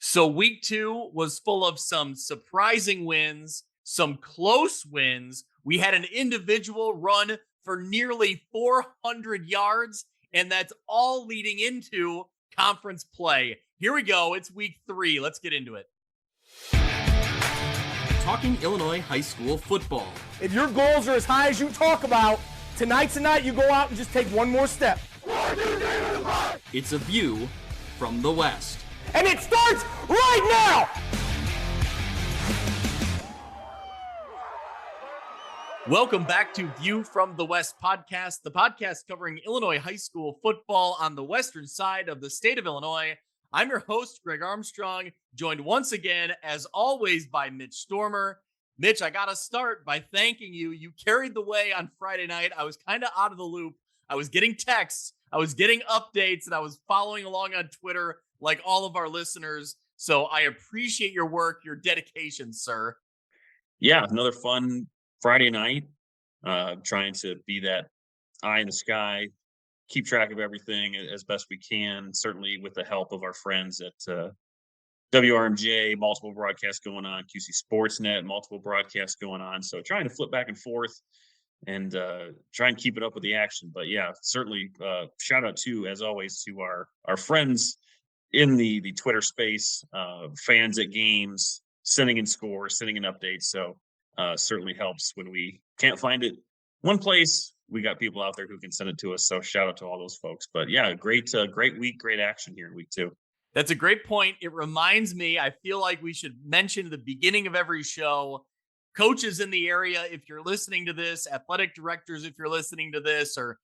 So week 2 was full of some surprising wins, some close wins. We had an individual run for nearly 400 yards, and that's all leading into conference play. Here we go. It's week 3. Let's get into it. Talking Illinois high school football. If your goals are as high as you talk about, tonight's the night you go out and just take one more step. It's a view from the West. And it starts right now! Welcome back to View from the West podcast, the podcast covering Illinois high school football on the western side of the state of Illinois. I'm your host, Greg Armstrong, joined once again, as always, by Mitch Stormer. Mitch, I got to start by thanking you. You carried the way on Friday night. I was kind of out of the loop. I was getting texts, I was getting updates, and I was following along on Twitter like all of our listeners. So I appreciate your work, your dedication, sir. Yeah, another fun Friday night. Trying to be that eye in the sky, keep track of everything as best we can, certainly with the help of our friends at WRMJ, multiple broadcasts going on, QC Sportsnet, multiple broadcasts going on. So trying to flip back and forth and try and keep it up with the action. But yeah, certainly shout out to, as always, to our friends in the Twitter space, fans at games, sending in scores, sending in updates. So certainly helps when we can't find it one place. We got people out there who can send it to us. So shout out to all those folks. But yeah, great week, great action here in week 2. That's a great point. It reminds me, I feel like we should mention at the beginning of every show, coaches in the area, if you're listening to this, athletic directors, if you're listening to this, or,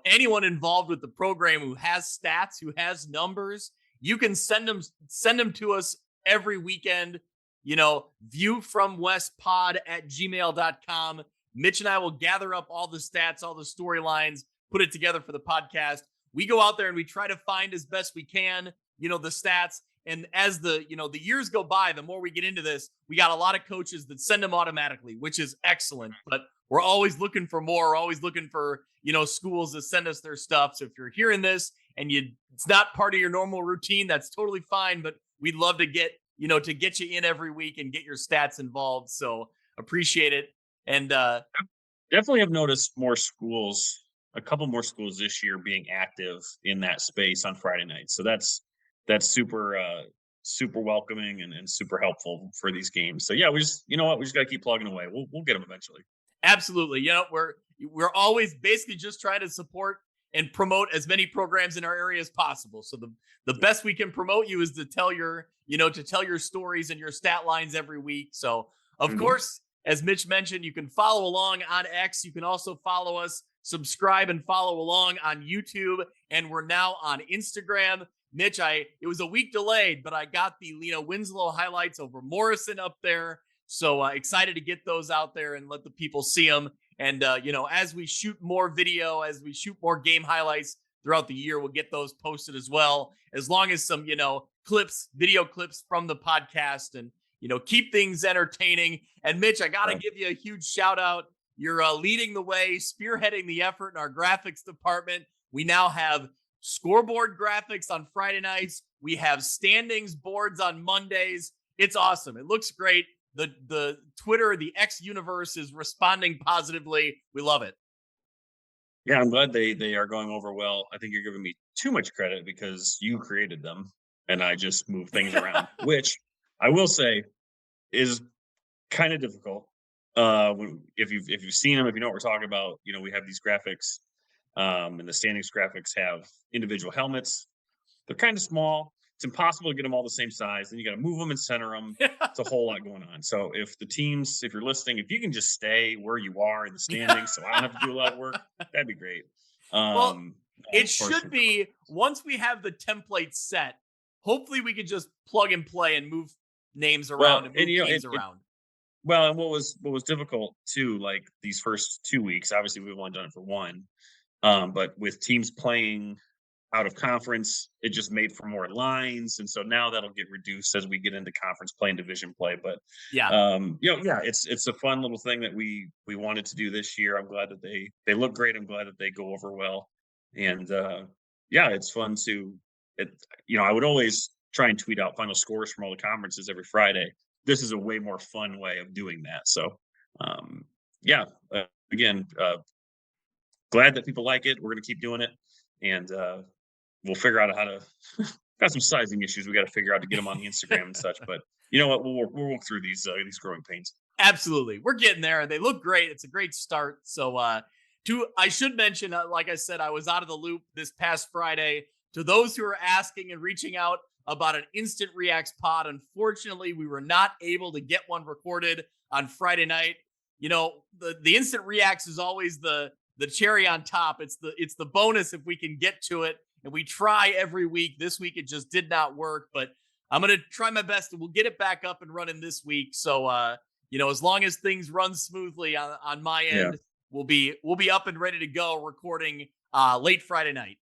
anyone involved with the program who has stats, who has numbers, you can send them to us every weekend. viewfromwestpod@gmail.com. Mitch and I will gather up all the stats, all the storylines, put it together for the podcast. We go out there and we try to find as best we can, the stats. And as the years go by, the more we get into this, we got a lot of coaches that send them automatically, which is excellent. But we're always looking for more. We're always looking for, schools that send us their stuff. So if you're hearing this and it's not part of your normal routine, that's totally fine. But we'd love to get you in every week and get your stats involved. So appreciate it. And definitely have noticed a couple more schools this year being active in that space on Friday nights. So that's super welcoming and super helpful for these games. So yeah, we just got to keep plugging away. We'll get them eventually. Absolutely. We're always basically just trying to support and promote as many programs in our area as possible. So the best we can promote you is to tell your stories and your stat lines every week. So of course, as Mitch mentioned, you can follow along on X. You can also follow us, subscribe and follow along on YouTube. And we're now on Instagram. Mitch, it was a week delayed, but I got the Lena Winslow highlights over Morrison up there. So excited to get those out there and let the people see them. And, as we shoot more video, as we shoot more game highlights throughout the year, we'll get those posted as well, as long as some, video clips from the podcast and, keep things entertaining. And Mitch, I got to give you a huge shout out. You're leading the way, spearheading the effort in our graphics department. We now have scoreboard graphics on Friday nights. We have standings boards on Mondays. It's awesome. It looks great. The Twitter, the X universe is responding positively. We love it. Yeah, I'm glad they are going over well. I think you're giving me too much credit because you created them and I just move things around, which I will say is kind of difficult. If you've seen them, if you know what we're talking about, we have these graphics, and the standings graphics have individual helmets. They're kind of small. It's impossible to get them all the same size. Then you got to move them and center them. It's a whole lot going on. So if you're listening, if you can just stay where you are in the standings, so I don't have to do a lot of work, that'd be great. It should be, once we have the template set, hopefully we could just plug and play and move names around and move teams around. Well, and what was difficult too, like these first 2 weeks, obviously we've only done it for one, but with teams playing out of conference, it just made for more lines, and so now that'll get reduced as we get into conference play and division play. But it's a fun little thing that we wanted to do this year. I'm glad that they look great. I'm glad that they go over well, and it's fun to. I would always try and tweet out final scores from all the conferences every Friday. This is a way more fun way of doing that. So, yeah, again, glad that people like it. We're going to keep doing it, and we'll figure out how to. Got some sizing issues we got to figure out to get them on the Instagram and such. But you know what? We'll work through these growing pains. Absolutely, we're getting there. They look great. It's a great start. So, I should mention, like I said, I was out of the loop this past Friday. To those who are asking and reaching out about an Instant Reacts pod, unfortunately, we were not able to get one recorded on Friday night. You know, the Instant Reacts is always the cherry on top. It's the bonus if we can get to it, and we try every week. This week it just did not work, but I'm gonna try my best, and we'll get it back up and running this week. So, you know, as long as things run smoothly on my end, we'll be up and ready to go recording late Friday night.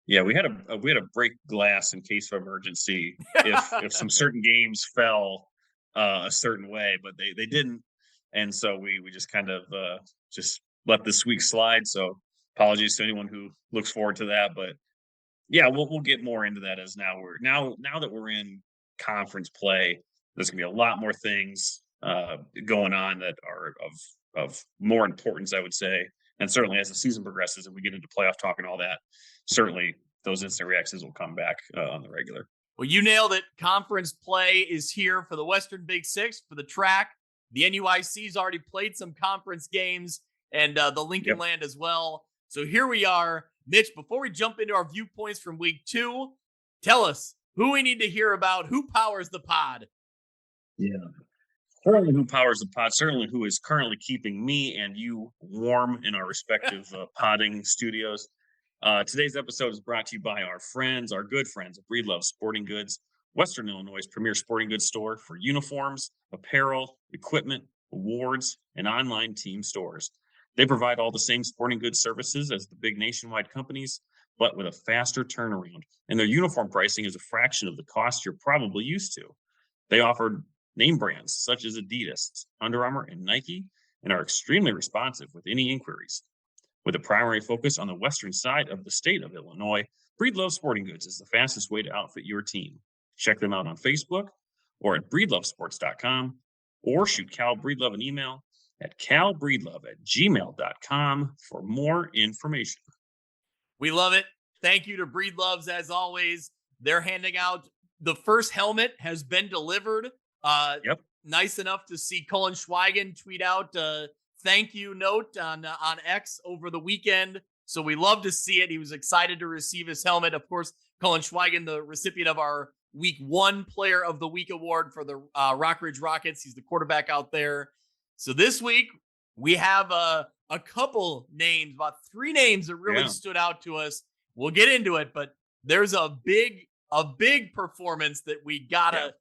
Yeah, we had a break glass in case of emergency if some certain games fell a certain way, but they didn't, and so we just kind of just let this week slide. So apologies to anyone who looks forward to that, but yeah, we'll get more into that as now that we're in conference play. There's gonna be a lot more things going on that are of more importance, I would say. And certainly as the season progresses and we get into playoff talk and all that, certainly those instant reactions will come back on the regular. Well, you nailed it. Conference play is here for the Western Big Six, for the track. The NUIC's already played some conference games, and the Lincoln Land as well. So here we are. Mitch, before we jump into our viewpoints from week 2, tell us who we need to hear about, who powers the pod. Yeah. Certainly who powers the pod, certainly who is currently keeping me and you warm in our respective podding studios. Today's episode is brought to you by our good friends at Breedlove Sporting Goods, Western Illinois' premier sporting goods store for uniforms, apparel, equipment, awards, and online team stores. They provide all the same sporting goods services as the big nationwide companies, but with a faster turnaround. And their uniform pricing is a fraction of the cost you're probably used to. They offer name brands such as Adidas, Under Armour, and Nike, and are extremely responsive with any inquiries. With a primary focus on the western side of the state of Illinois, Breedlove Sporting Goods is the fastest way to outfit your team. Check them out on Facebook or at breedlovesports.com, or shoot Cal Breedlove an email at calbreedlove@gmail.com for more information. We love it. Thank you to Breedloves as always. They're handing out the first helmet has been delivered. Nice enough to see Colin Schweigen tweet out a thank you note on X over the weekend. So we love to see it. He was excited to receive his helmet. Of course, Colin Schweigen, the recipient of our week 1 Player of the Week award for the Rockridge Rockets. He's the quarterback out there. So this week we have a couple names, about 3 names that really stood out to us. We'll get into it, but there's a big performance that we gotta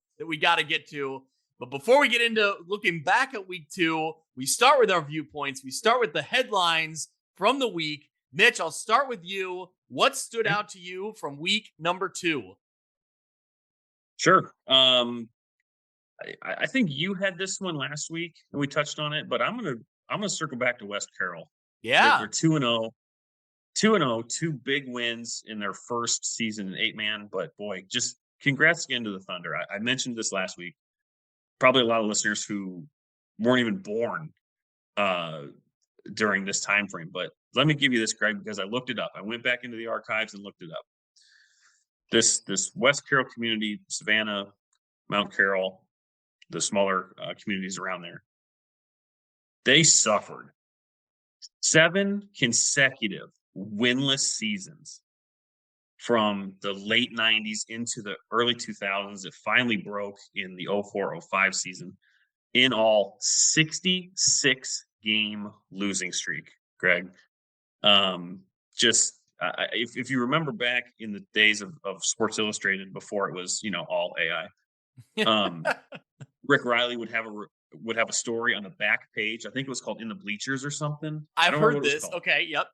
get to. But before we get into looking back at week 2, we start with our viewpoints. We start with the headlines from the week. Mitch, I'll start with you. What stood out to you from week number 2? Sure. I think you had this one last week and we touched on it, but I'm gonna circle back to West Carroll. Yeah. They're 2-0. 2-0, 2 big wins in their first season in 8-man. But boy, just congrats again to the Thunder. I mentioned this last week. Probably a lot of listeners who weren't even born during this time frame. But let me give you this, Greg, because I looked it up. I went back into the archives and looked it up. This West Carroll community, Savannah, Mount Carroll, the smaller communities around there, they suffered 7 consecutive winless seasons from the late 90s into the early 2000s. It finally broke in the 04-05 season. In all, 66 game losing streak, Greg. If you remember back in the days of Sports Illustrated before it was, all AI, Rick Riley would have a story on the back page. I think it was called In the Bleachers or something. I've heard this. Okay. Yep.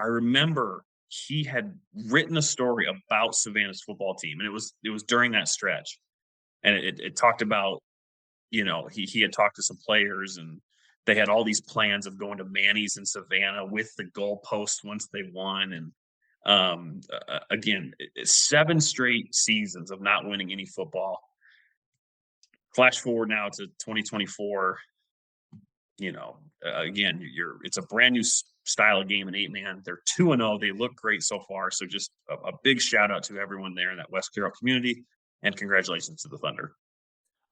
I remember he had written a story about Savannah's football team, and it was during that stretch, and it talked about, he had talked to some players, and they had all these plans of going to Manny's in Savannah with the goalpost once they won, and Again, 7 straight seasons of not winning any football. Flash forward now to 2024. Again, it's a brand new style of game in 8-man. They're 2-0. They look great so far. So just a big shout out to everyone there in that West Carroll community, and congratulations to the Thunder.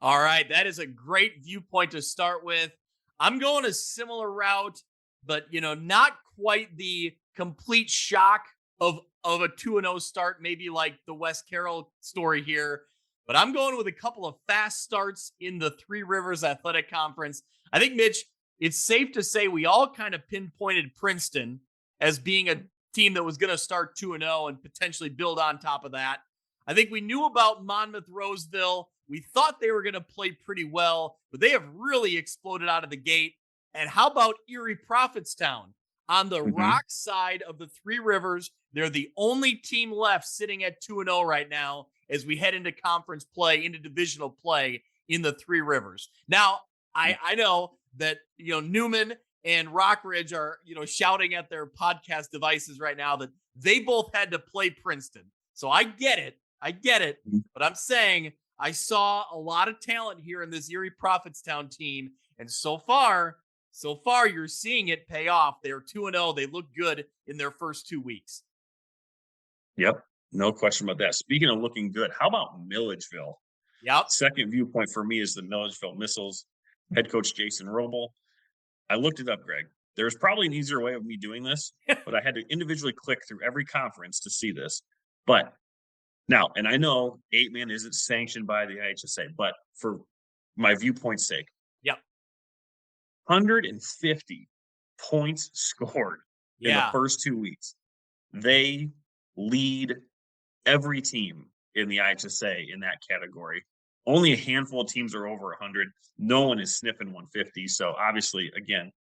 All right, that is a great viewpoint to start with. I'm going a similar route, but not quite the complete shock of a 2-0 start, maybe like the West Carroll story here. But I'm going with a couple of fast starts in the Three Rivers Athletic Conference. I think, Mitch, it's safe to say we all kind of pinpointed Princeton as being a team that was going to start 2-0 and potentially build on top of that. I think we knew about Monmouth Roseville. We thought they were going to play pretty well, but they have really exploded out of the gate. And how about Erie Prophetstown? On the rock side of the Three Rivers, they're the only team left sitting at 2-0 right now as we head into conference play, into divisional play in the Three Rivers. Now, I know that Newman and Rockridge are shouting at their podcast devices right now that they both had to play Princeton. So I get it, but I'm saying I saw a lot of talent here in this Erie Prophetstown team, and so far you're seeing it pay off. They're 2-0. They look good in their first 2 weeks. Yep, no question about that. Speaking of looking good, how about Milledgeville? Yep. Second viewpoint for me is the Milledgeville Missiles. Head coach Jason Roble. I looked it up, Greg. There's probably an easier way of me doing this, but I had to individually click through every conference to see this. But now, and I know 8-man isn't sanctioned by the IHSA, but for my viewpoint's sake, yep, 150 points scored in the first 2 weeks. They lead every team in the IHSA in that category. Only a handful of teams are over 100. No one is sniffing 150. So obviously, again,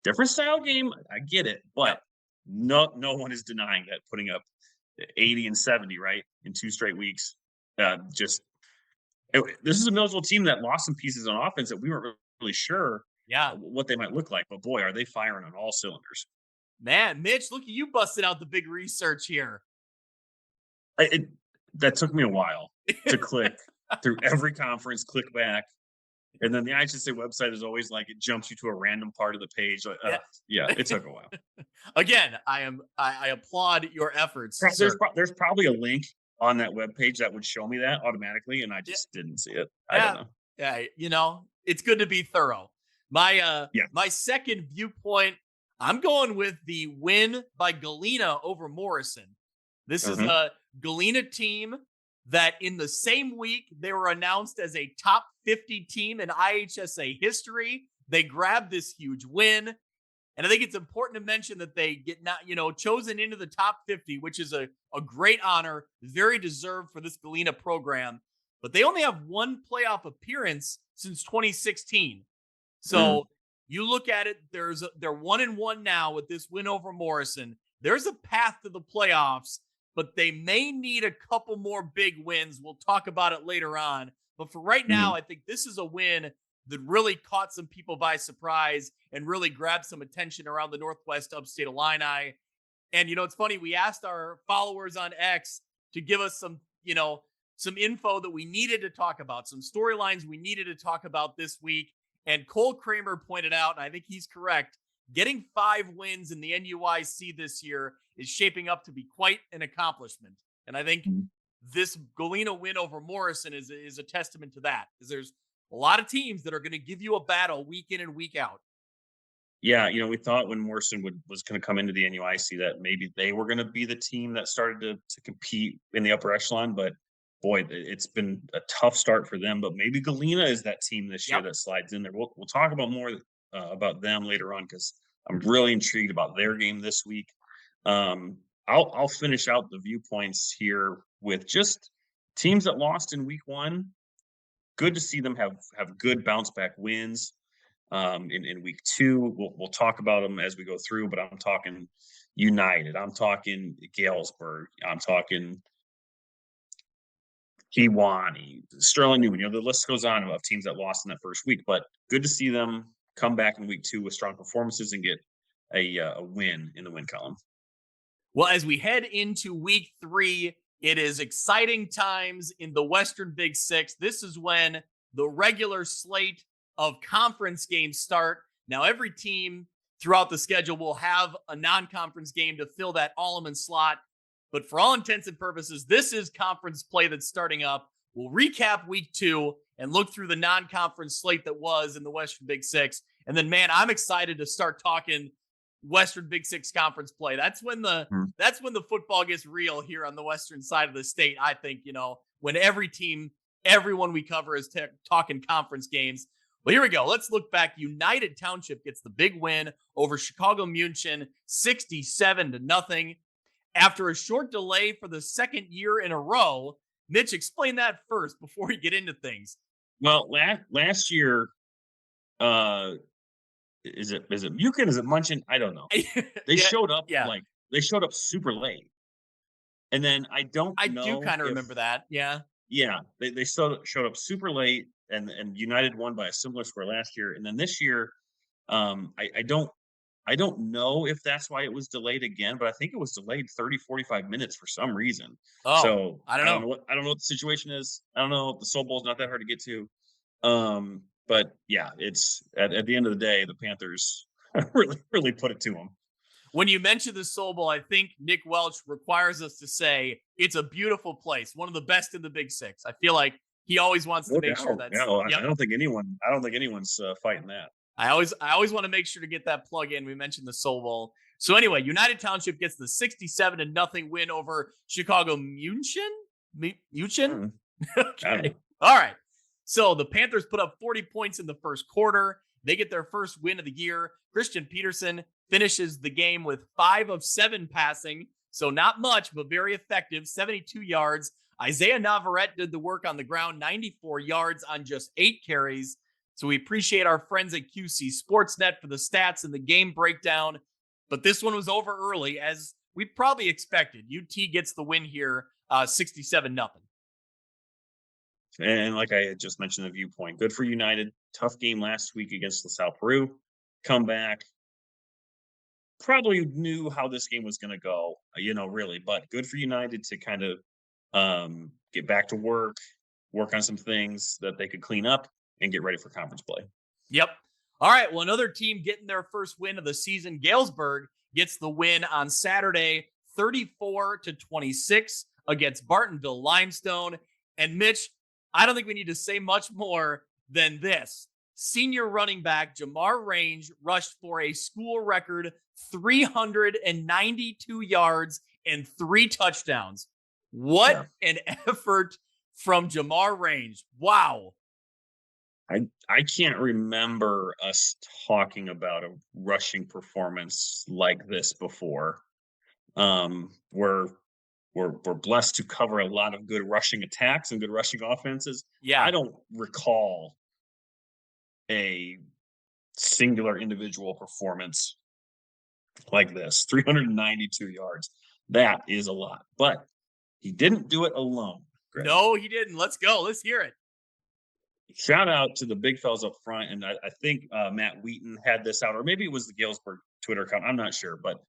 different style game. I get it, but no one is denying that putting up 80 and 70 right in 2 straight weeks. This is a Milledgeville team that lost some pieces on offense that we weren't really sure what they might look like. But boy, are they firing on all cylinders. Man, Mitch, look at you busting out the big research here. That took me a while to click through every conference, click back. And then the IHSA website is always like, it jumps you to a random part of the page. It took a while. Again, I applaud your efforts. There's probably a link on that webpage that would show me that automatically, and I just didn't see it. I don't know. Yeah, it's good to be thorough. My second viewpoint, I'm going with the win by Galena over Morrison. This is a Galena team that in the same week, they were announced as a top 50 team in IHSA history. They grabbed this huge win. And I think it's important to mention that they get chosen into the top 50, which is a great honor, very deserved for this Galena program. But they only have one playoff appearance since 2016. So you look at it, they're 1-1 now with this win over Morrison. There's a path to the playoffs, but they may need a couple more big wins. We'll talk about it later on. But for right now, I think this is a win that really caught some people by surprise and really grabbed some attention around the Northwest Upstate Illini. And, it's funny, we asked our followers on X to give us some info that we needed to talk about, some storylines we needed to talk about this week. And Cole Kramer pointed out, and I think he's correct, getting 5 wins in the NUIC this year is shaping up to be quite an accomplishment. And I think this Galena win over Morrison is a testament to that, because there's a lot of teams that are going to give you a battle week in and week out. Yeah, we thought when Morrison was going to come into the NUIC that maybe they were going to be the team that started to compete in the upper echelon, but boy, it's been a tough start for them. But maybe Galena is that team this year that slides in there. We'll talk about more about them later on, because I'm really intrigued about their game this week. I'll finish out the viewpoints here with just teams that lost in week 1. Good to see them have good bounce back wins in week 2. We'll talk about them as we go through, but I'm talking United. I'm talking Galesburg. I'm talking Kewanee, Sterling Newman. The list goes on of teams that lost in that first week, but good to see them come back in week 2 with strong performances and get a win in the win column. Well, as we head into week 3, it is exciting times in the Western Big Six. This is when the regular slate of conference games start. Now, every team throughout the schedule will have a non-conference game to fill that Alleman slot. But for all intents and purposes, this is conference play that's starting up. We'll recap week 2 and look through the non-conference slate that was in the Western Big Six. And then, man, I'm excited to start talking Western Big Six conference play. That's when the football gets real here on the western side of the state. I think, when every team, everyone we cover is talking conference games. Well, here we go. Let's look back. United Township gets the big win over Chicago München, 67-0. After a short delay for the second year in a row. Mitch, explain that first before we get into things. Well, last year, is it Mukin? Is it Munchin? I don't know. They showed up they showed up super late, and then I do kind of remember that. Yeah, they showed up super late, and United won by a similar score last year, and then this year, I don't know if that's why it was delayed again, but I think it was delayed 30-45 minutes for some reason. Oh, so I don't know. I don't know what the situation is. I don't know. The Soul Bowl is not that hard to get to. But yeah, it's at the end of the day, the Panthers really put it to them. When you mention the Soul Bowl, I think Nick Welch requires us to say it's a beautiful place, one of the best in the Big Six. I feel like he always wants to make sure that's. I don't think anyone's fighting that. I always want to make sure to get that plug in. We mentioned the Soul Bowl. So anyway, United Township gets the 67-0 win over Chicago München. Okay. All right. So the Panthers put up 40 points in the first quarter. They get their first win of the year. Christian Peterson finishes the game with 5 of 7 passing. So not much, but very effective, 72 yards. Isaiah Navarrete did the work on the ground, 94 yards on just 8 carries. So we appreciate our friends at QC Sportsnet for the stats and the game breakdown. But this one was over early, as we probably expected. UT gets the win here, 67-0. And like I had just mentioned, the viewpoint. Good for United. Tough game last week against LaSalle Peru. Come back. Probably knew how this game was going to go, really. But good for United to kind of get back to work on some things that they could clean up, and get ready for conference play. Yep. All right. Well, another team getting their first win of the season, Galesburg, gets the win on Saturday, 34-26 against Bartonville Limestone. And Mitch, I don't think we need to say much more than this. Senior running back Jamar Range rushed for a school record 392 yards and 3 touchdowns. What an effort from Jamar Range. Wow. I can't remember us talking about a rushing performance like this before. We're blessed to cover a lot of good rushing attacks and good rushing offenses. Yeah. I don't recall a singular individual performance like this. 392 yards. That is a lot. But he didn't do it alone. Greg. No, he didn't. Let's go. Let's hear it. Shout out to the big fellas up front, and I think Matt Wheaton had this out, or maybe it was the Galesburg Twitter account. I'm not sure, but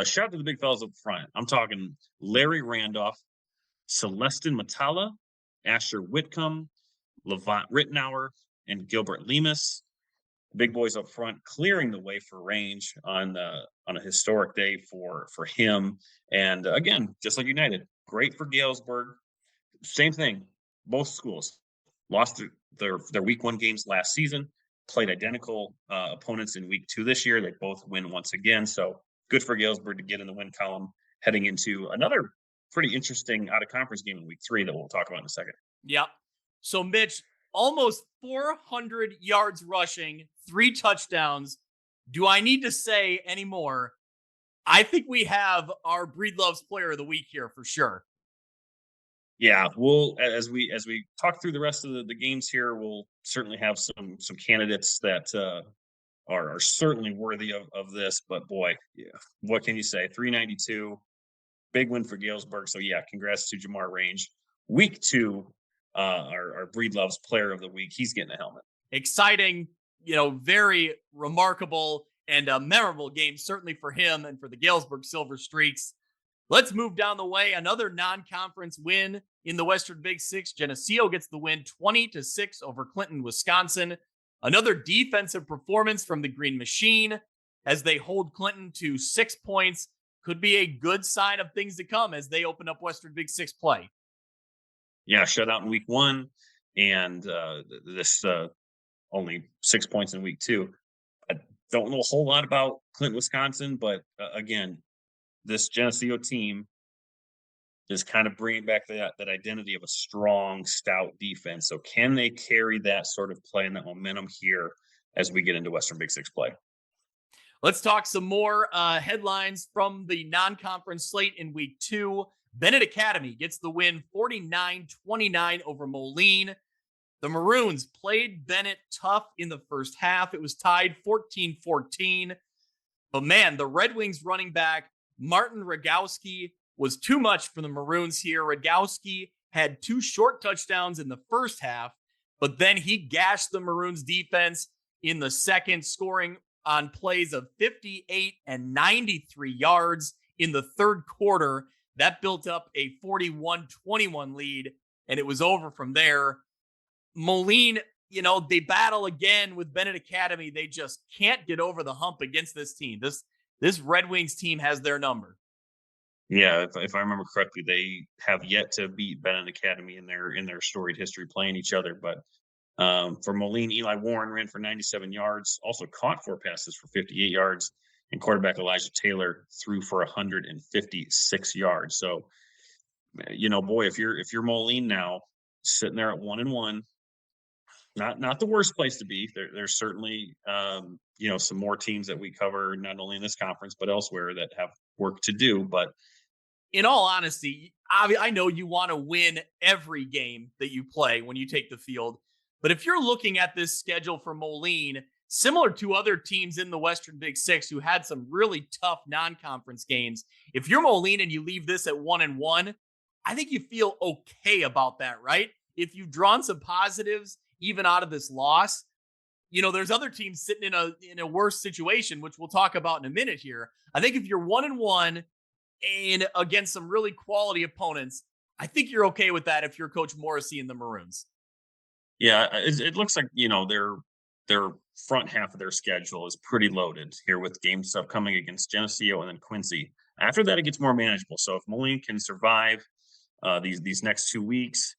shout out to the big fellas up front. I'm talking Larry Randolph, Celestin Matala, Asher Whitcomb, Levant Rittenauer, and Gilbert Lemus. Big boys up front, clearing the way for Range on a historic day for him. And again, just like United, great for Galesburg. Same thing, both schools lost their week 1 games last season, played identical opponents in week 2 this year. They both win once again. So good for Galesburg to get in the win column heading into another pretty interesting out-of-conference game in week 3 that we'll talk about in a second. Yep. So, Mitch, almost 400 yards rushing, 3 touchdowns. Do I need to say any more? I think we have our Breedlove's player of the week here for sure. Yeah, we'll as we talk through the rest of the games here, we'll certainly have some candidates that are certainly worthy of this. But boy, yeah, what can you say? 392, big win for Galesburg. So yeah, congrats to Jamar Range. Week 2, our Breedlove's player of the week. He's getting a helmet. Exciting, very remarkable and a memorable game, certainly for him and for the Galesburg Silver Streaks. Let's move down the way. Another non-conference win in the Western Big Six. Geneseo gets the win 20-6 over Clinton, Wisconsin. Another defensive performance from the Green Machine as they hold Clinton to 6 points. Could be a good sign of things to come as they open up Western Big Six play. Yeah, shutout in week 1, and this only 6 points in week 2. I don't know a whole lot about Clinton, Wisconsin, but again, this Geneseo team is kind of bringing back that identity of a strong, stout defense. So can they carry that sort of play and that momentum here as we get into Western Big Six play? Let's talk some more headlines from the non-conference slate in week 2. Bennett Academy gets the win 49-29 over Moline. The Maroons played Bennett tough in the first half. It was tied 14-14. But man, the Red Wings running back, Martin Rogowski, was too much for the Maroons here. Rogowski had 2 short touchdowns in the first half, but then he gashed the Maroons defense in the second, scoring on plays of 58 and 93 yards in the third quarter. That built up a 41-21 lead, and it was over from there. Moline, they battle again with Bennett Academy. They just can't get over the hump against this team. This Red Wings team has their number. Yeah, if I remember correctly, they have yet to beat Bennett Academy in their storied history playing each other. But for Moline, Eli Warren ran for 97 yards, also caught 4 passes for 58 yards, and quarterback Elijah Taylor threw for 156 yards. So, boy, if you're Moline now, sitting there at 1-1, not the worst place to be. There's certainly some more teams that we cover not only in this conference but elsewhere that have work to do. But in all honesty, I know you want to win every game that you play when you take the field. But if you're looking at this schedule for Moline, similar to other teams in the Western Big Six who had some really tough non-conference games, if you're Moline and you leave this at 1-1, I think you feel okay about that, right? If you've drawn some positives even out of this loss, there's other teams sitting in a worse situation, which we'll talk about in a minute here. I think if you're 1-1 and against some really quality opponents, I think you're okay with that if you're Coach Morrissey and the Maroons. Yeah, it looks like their front half of their schedule is pretty loaded here with games upcoming against Geneseo and then Quincy. After that, it gets more manageable. So if Moline can survive these next 2 weeks,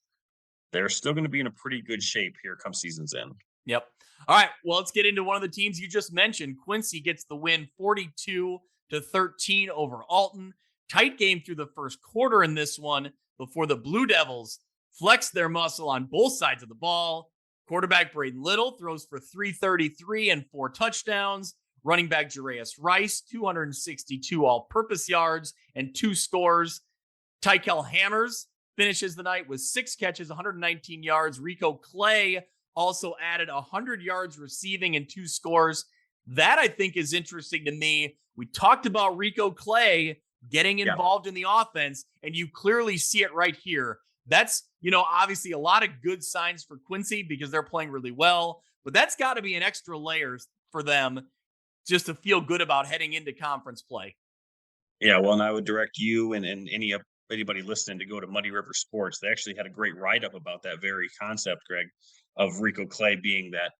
they're still going to be in a pretty good shape here come season's end. Yep. All right. Well, let's get into one of the teams you just mentioned. Quincy gets the win 42-13 over Alton. Tight game through the first quarter in this one before the Blue Devils flex their muscle on both sides of the ball. Quarterback Braden Little throws for 333 and 4 touchdowns. Running back Jarius Rice, 262 all-purpose yards and 2 scores. Tykel Hammers finishes the night with 6 catches, 119 yards. Rico Clay also added 100 yards receiving and 2 scores. That, I think, is interesting to me. We talked about Rico Clay getting involved in the offense, and you clearly see it right here. That's, obviously a lot of good signs for Quincy because they're playing really well, but that's got to be an extra layer for them just to feel good about heading into conference play. Yeah, well, and I would direct you and anybody listening to go to Muddy River Sports. They actually had a great write-up about that very concept, Greg, of Rico Clay being that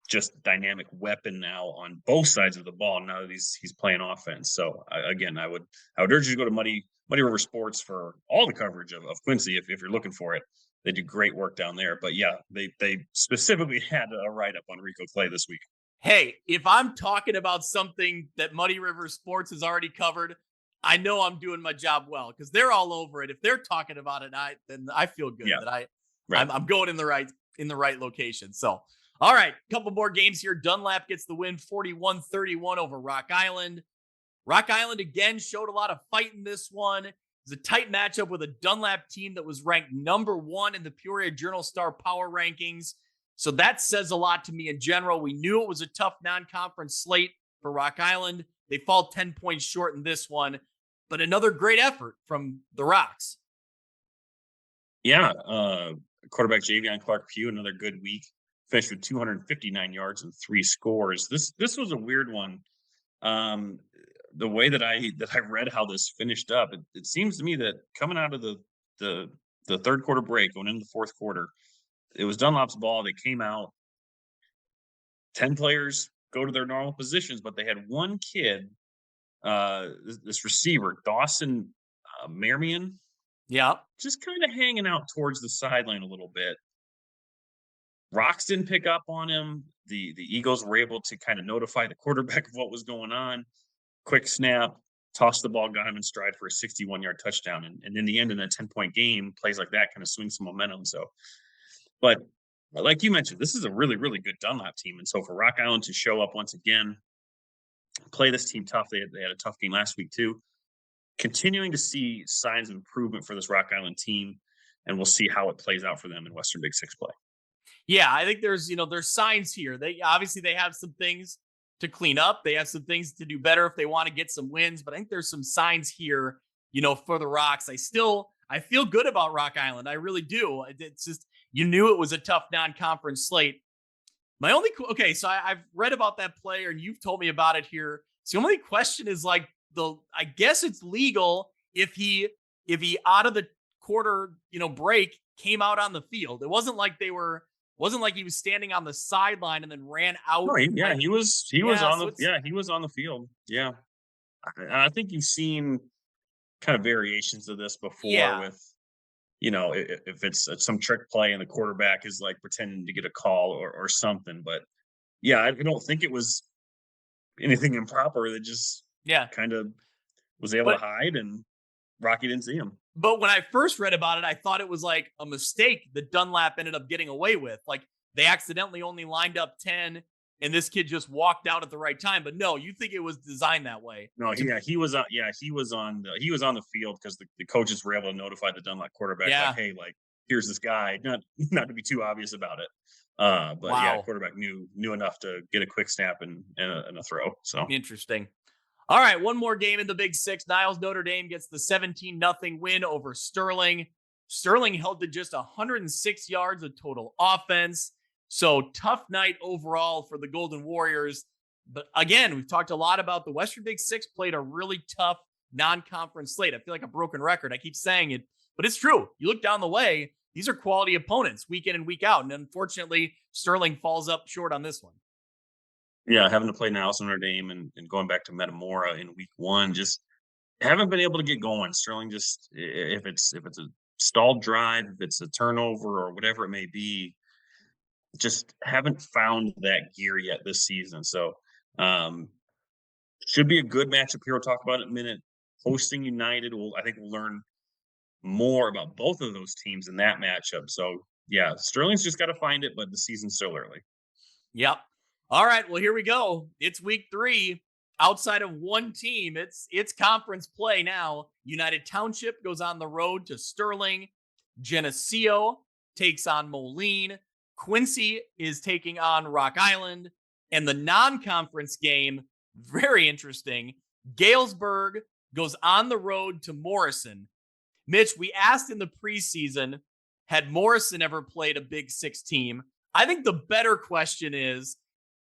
just dynamic weapon now on both sides of the ball now that he's playing offense. So again, I would urge you to go to Muddy River Sports for all the coverage of Quincy if you're looking for it. They do great work down there. But yeah, they specifically had a write-up on Rico Clay this week. Hey, if I'm talking about something that Muddy River Sports has already covered, I know I'm doing my job well because they're all over it. If they're talking about it, then I feel good that I'm going in the right location. So, all right, couple more games here. Dunlap gets the win 41-31 over Rock Island. Rock Island again showed a lot of fight in this one. It was a tight matchup with a Dunlap team that was ranked number 1 in the Peoria Journal-Star power rankings. So that says a lot to me in general. We knew it was a tough non-conference slate for Rock Island. They fall 10 points short in this one, but another great effort from the Rocks. Yeah, quarterback Javion Clark-Pugh, another good week. Finished with 259 yards and 3 scores. This was a weird one. the way that I read how this finished up, it seems to me that coming out of the third quarter break, going into the fourth quarter, it was Dunlop's ball. They came out, 10 players go to their normal positions, but they had one kid, this receiver, Dawson Mermian, Yeah. just kind of hanging out towards the sideline a little bit. Rocks didn't pick up on him. The Eagles were able to kind of notify the quarterback of what was going on. Quick snap, tossed the ball, got him in stride for a 61-yard touchdown. And in the end, in a 10-point game, plays like that kind of swing some momentum. So, but like you mentioned, this is a really, really good Dunlop team. And so for Rock Island to show up once again, play this team tough, they had a tough game last week too. Continuing to see signs of improvement for this Rock Island team, and we'll see how it plays out for them in Western Big Six play. Yeah, I think there's signs here. They have some things to clean up. They have some things to do better if they want to get some wins, but I think there's some signs here, for the Rocks. I feel good about Rock Island. I really do. It's just, you knew it was a tough non-conference slate. So I've read about that player and you've told me about it here. So the only question is I guess it's legal if he out of the quarter, break came out on the field. It wasn't like he was standing on the sideline and then ran out. Oh, he was on the field. Yeah. I think you've seen kind of variations of this before with, if it's some trick play and the quarterback is like pretending to get a call or something. But yeah, I don't think it was anything improper. That just kind of was able to hide, and Rocky didn't see him. But when I first read about it, I thought it was like a mistake that Dunlap ended up getting away with. Like they accidentally only lined up 10 and this kid just walked out at the right time. But no, you think it was designed that way. No, he was on the field because the coaches were able to notify the Dunlap quarterback, like, hey, like, here's this guy, not to be too obvious about it. But quarterback knew enough to get a quick snap and a throw. So interesting. All right, one more game in the Big Six. Niles Notre Dame gets the 17-0 win over Sterling. Sterling held to just 106 yards of total offense. So tough night overall for the Golden Warriors. But again, we've talked a lot about the Western Big Six played a really tough non-conference slate. I feel like a broken record. I keep saying it, but it's true. You look down the way, these are quality opponents week in and week out. And unfortunately, Sterling falls up short on this one. Yeah, having to play Niles Notre Dame and going back to Metamora in week one, just haven't been able to get going. Sterling just, if it's a stalled drive, if it's a turnover or whatever it may be, just haven't found that gear yet this season. So should be a good matchup here. We'll talk about it in a minute. Hosting United, I think we'll learn more about both of those teams in that matchup. So yeah, Sterling's just got to find it, but the season's still early. Yep. All right, well, here we go. It's week 3. Outside of one team, it's conference play now. United Township goes on the road to Sterling. Geneseo takes on Moline. Quincy is taking on Rock Island. And the non-conference game, very interesting. Galesburg goes on the road to Morrison. Mitch, we asked in the preseason, had Morrison ever played a Big Six team? I think the better question is,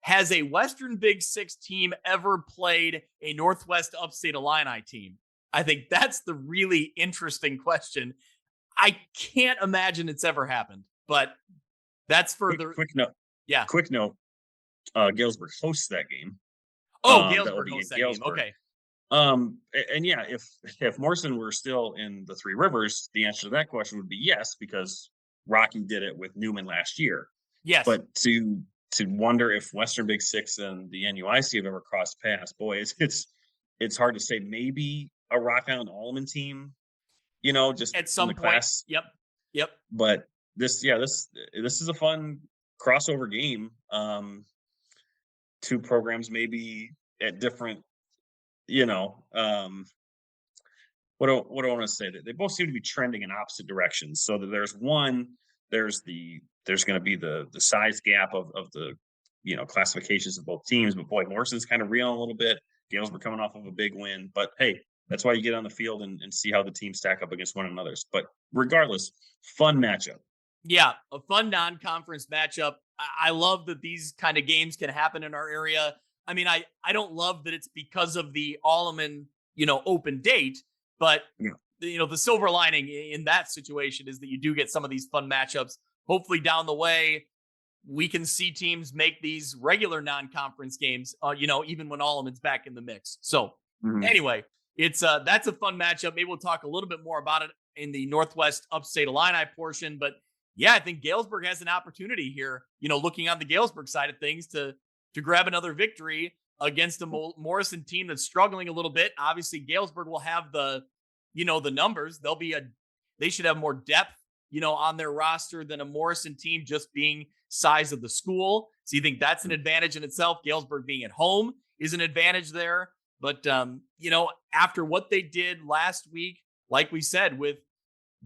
has a Western Big Six team ever played a Northwest Upstate Illini team? I think that's the really interesting question. I can't imagine it's ever happened, but that's for quick note. Yeah. Quick note. Galesburg hosts that game. Oh, Galesburg hosts that game. Okay. And yeah, if Morrison were still in the Three Rivers, the answer to that question would be yes, because Rocky did it with Newman last year. Yes. But to wonder if Western Big Six and the NUIC have ever crossed paths, boy, it's hard to say. Maybe a Rock Island Alleman team, just at some point. Class. Yep. But this is a fun crossover game. Two programs maybe at different, what do I want to say? They both seem to be trending in opposite directions. So that there's going to be the size gap of the classifications of both teams. But boy, Morrison's kind of reeling a little bit. Galesburg coming off of a big win. But hey, that's why you get on the field and see how the teams stack up against one another. But regardless, fun matchup. Yeah, a fun non-conference matchup. I love that these kind of games can happen in our area. I mean, I don't love that it's because of the Alleman, open date, but Yeah. The silver lining in that situation is that you do get some of these fun matchups. Hopefully down the way, we can see teams make these regular non-conference games, even when Alleman's back in the mix. So anyway, it's that's a fun matchup. Maybe we'll talk a little bit more about it in the Northwest Upstate Illini portion, but yeah, I think Galesburg has an opportunity here, looking on the Galesburg side of things to grab another victory against a Morrison team that's struggling a little bit. Obviously, Galesburg will have the numbers. They should have more depth, on their roster than a Morrison team just being size of the school. So you think that's an advantage in itself. Galesburg being at home is an advantage there. But, after what they did last week, like we said, with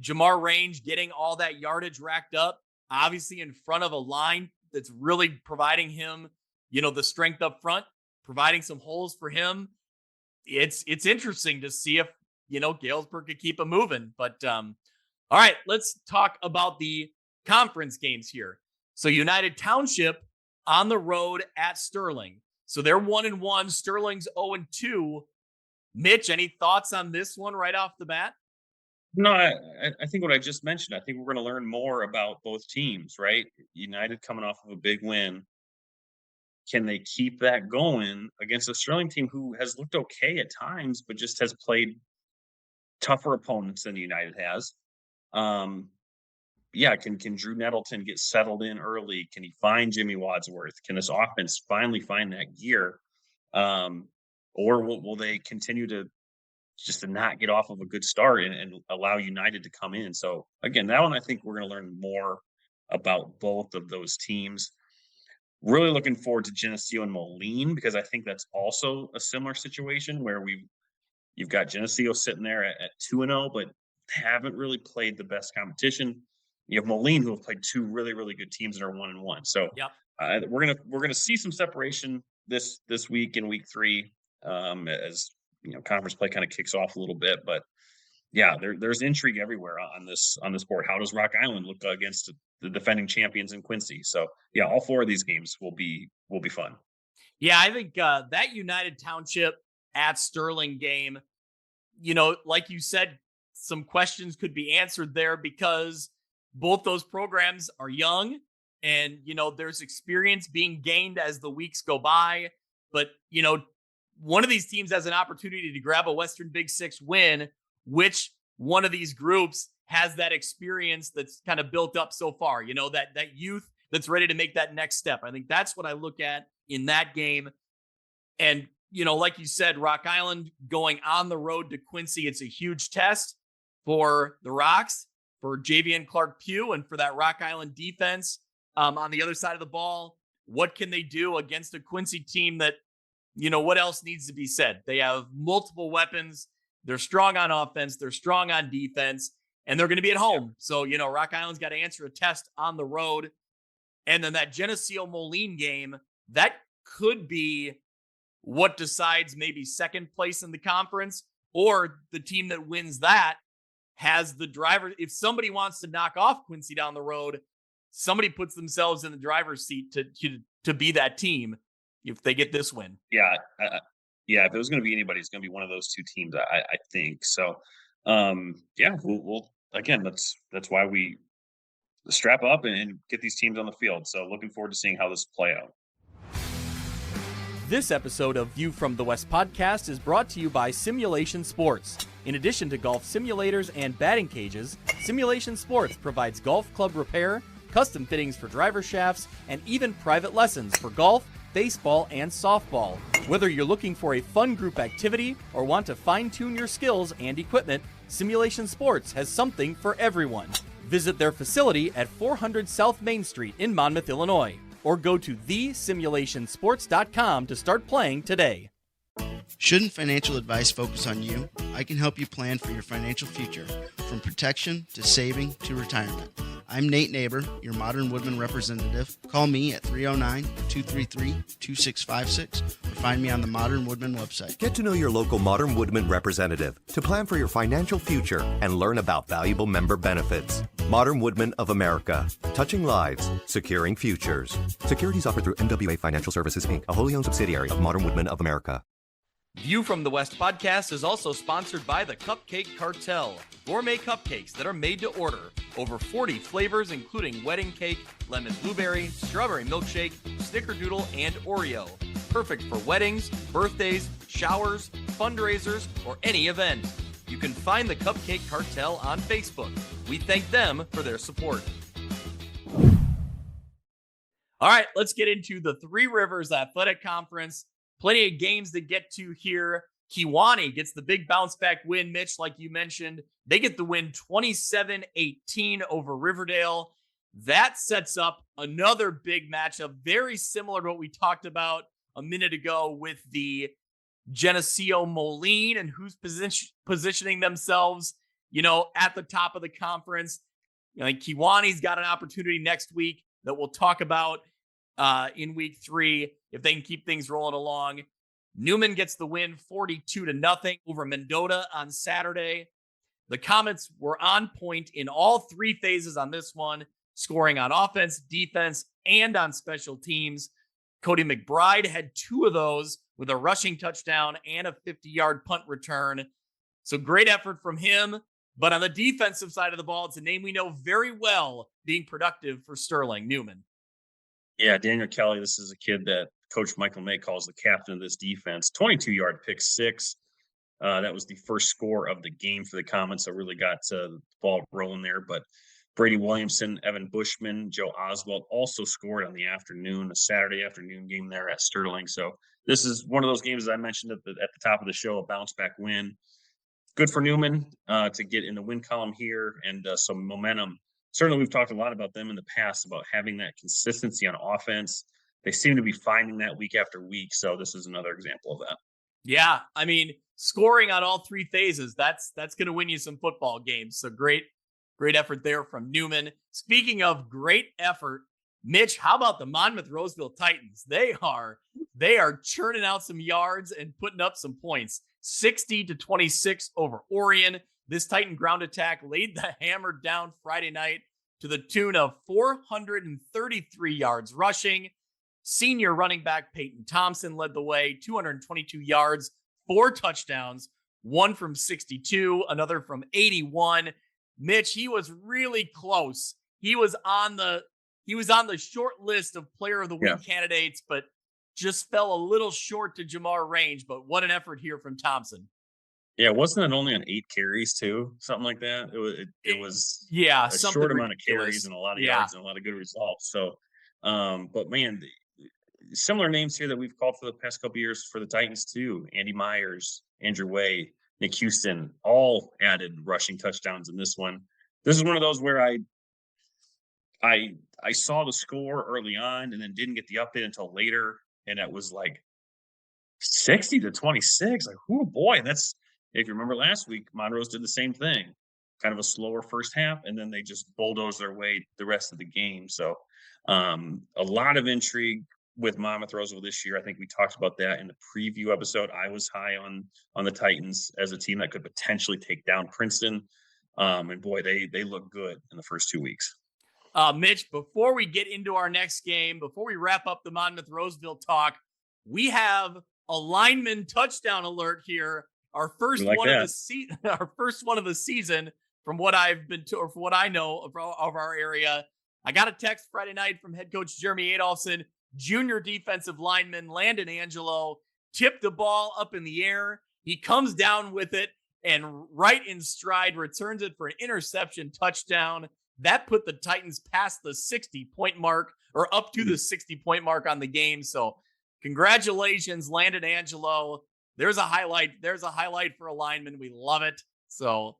Jamar Range getting all that yardage racked up, obviously in front of a line that's really providing him, the strength up front, providing some holes for him. It's interesting to see if, Galesburg could keep him moving. But all right, let's talk about the conference games here. So United Township on the road at Sterling. So they're 1-1. Sterling's 0-2. Mitch, any thoughts on this one right off the bat? No, I think what I just mentioned, I think we're going to learn more about both teams, right? United coming off of a big win. Can they keep that going against a Sterling team who has looked okay at times, but just has played tougher opponents than United has? Can Drew Nettleton get settled in early? Can he find Jimmy Wadsworth? Can this offense finally find that gear? Or will they continue to not get off of a good start and allow United to come in? So again, that one, I think we're going to learn more about both of those teams. Really looking forward to Geneseo and Moline, because I think that's also a similar situation where you've got Geneseo sitting there at 2-0, but haven't really played the best competition. You have Moline, who have played two really, really good teams and are 1-1. So yep. We're gonna see some separation this week in week 3, as conference play kind of kicks off a little bit. But yeah, there's intrigue everywhere on this board. How does Rock Island look against the defending champions in Quincy? So yeah, all 4 of these games will be fun. Yeah, I think that United Township at Sterling game, like you said, some questions could be answered there because both those programs are young and, there's experience being gained as the weeks go by. But, one of these teams has an opportunity to grab a Western Big Six win. Which one of these groups has that experience that's kind of built up so far, that youth that's ready to make that next step? I think that's what I look at in that game. And, like you said, Rock Island going on the road to Quincy, it's a huge test for the Rocks, for Javian Clark-Pugh, and for that Rock Island defense. On the other side of the ball, what can they do against a Quincy team that, what else needs to be said? They have multiple weapons. They're strong on offense. They're strong on defense, and they're going to be at home. So, Rock Island's got to answer a test on the road. And then that Geneseo Moline game, that could be what decides maybe second place in the conference, or the team that wins that has the driver. If somebody wants to knock off Quincy down the road, somebody puts themselves in the driver's seat to be that team if they get this win. Yeah. If it was going to be anybody, it's going to be one of those 2 teams, I think. So, we'll again, that's why we strap up and get these teams on the field. So looking forward to seeing how this play out. This episode of View from the West podcast is brought to you by Simulation Sports. In addition to golf simulators and batting cages, Simulation Sports provides golf club repair, custom fittings for driver shafts, and even private lessons for golf, baseball, and softball. Whether you're looking for a fun group activity or want to fine-tune your skills and equipment, Simulation Sports has something for everyone. Visit their facility at 400 South Main Street in Monmouth, Illinois, or go to thesimulationsports.com to start playing today. Shouldn't financial advice focus on you? I can help you plan for your financial future, from protection to saving to retirement. I'm Nate Neighbor, your Modern Woodman representative. Call me at 309-233-2656 or find me on the Modern Woodman website. Get to know your local Modern Woodman representative to plan for your financial future and learn about valuable member benefits. Modern Woodman of America. Touching lives, securing futures. Securities offered through NWA Financial Services, Inc., a wholly owned subsidiary of Modern Woodman of America. View from the West podcast is also sponsored by the Cupcake Cartel. Gourmet cupcakes that are made to order. Over 40 flavors, including wedding cake, lemon blueberry, strawberry milkshake, snickerdoodle, and Oreo. Perfect for weddings, birthdays, showers, fundraisers, or any event. You can find the Cupcake Cartel on Facebook. We thank them for their support. All right, let's get into the Three Rivers Athletic Conference. Plenty of games to get to here. Kewanee gets the big bounce back win, Mitch, like you mentioned. They get the win 27-18 over Riverdale. That sets up another big matchup, very similar to what we talked about a minute ago with the Geneseo Moline and who's positioning themselves, at the top of the conference. Kewanee's got an opportunity next week that we'll talk about in week 3 if they can keep things rolling along. Newman gets the win 42-0 over Mendota on Saturday. The Comets were on point in all 3 phases on this one, scoring on offense, defense, and on special teams. Cody McBride had 2 of those with a rushing touchdown and a 50-yard punt return. So great effort from him. But on the defensive side of the ball, it's a name we know very well being productive for Sterling, Newman. Yeah, Daniel Kelly, this is a kid that Coach Michael May calls the captain of this defense. 22-yard pick 6. That was the first score of the game for the Comets, so really got the ball rolling there. But Brady Williamson, Evan Bushman, Joe Oswald also scored on the afternoon, a Saturday afternoon game there at Sterling. So this is one of those games, as I mentioned at the top of the show, a bounce-back win. Good for Newman to get in the win column here and some momentum. Certainly, we've talked a lot about them in the past about having that consistency on offense. They seem to be finding that week after week. So this is another example of that. Yeah, scoring on all 3 phases, that's going to win you some football games. So great effort there from Newman. Speaking of great effort, Mitch, how about the Monmouth Roseville Titans? They are churning out some yards and putting up some points. 60-26 over Orion. This Titan ground attack laid the hammer down Friday night to the tune of 433 yards rushing. Senior running back Peyton Thompson led the way, 222 yards, 4 touchdowns, 1 from 62, another from 81. Mitch, he was really close. He was on the short list of player of the week candidates, but just fell a little short to Jamar Range. But what an effort here from Thompson. Yeah, wasn't it only on 8 carries too? Something like that. It was a short amount of carries and a lot of yards and a lot of good results. So, but man, similar names here that we've called for the past couple of years for the Titans too. Andy Myers, Andrew Way, Nick Houston, all added rushing touchdowns in this one. This is one of those where I saw the score early on and then didn't get the update until later, and it was like 60-26. Like, oh boy, that's. If you remember last week, Monrose did the same thing, kind of a slower first half, and then they just bulldozed their way the rest of the game. So a lot of intrigue with Monmouth Roseville this year. I think we talked about that in the preview episode. I was high on the Titans as a team that could potentially take down Princeton. And boy, they look good in the first 2 weeks. Mitch, before we get into our next game, before we wrap up the Monmouth Roseville talk, we have a lineman touchdown alert here. Our first one of the season, from what I've been to, or from what I know of our area. I got a text Friday night from head coach Jeremy Adolphson, junior defensive lineman Landon Angelo tipped the ball up in the air. He comes down with it and right in stride returns it for an interception touchdown. That put the Titans past the 60-point mark, or up to the 60-point mark on the game. So congratulations, Landon Angelo. There's a highlight for a lineman. We love it. So,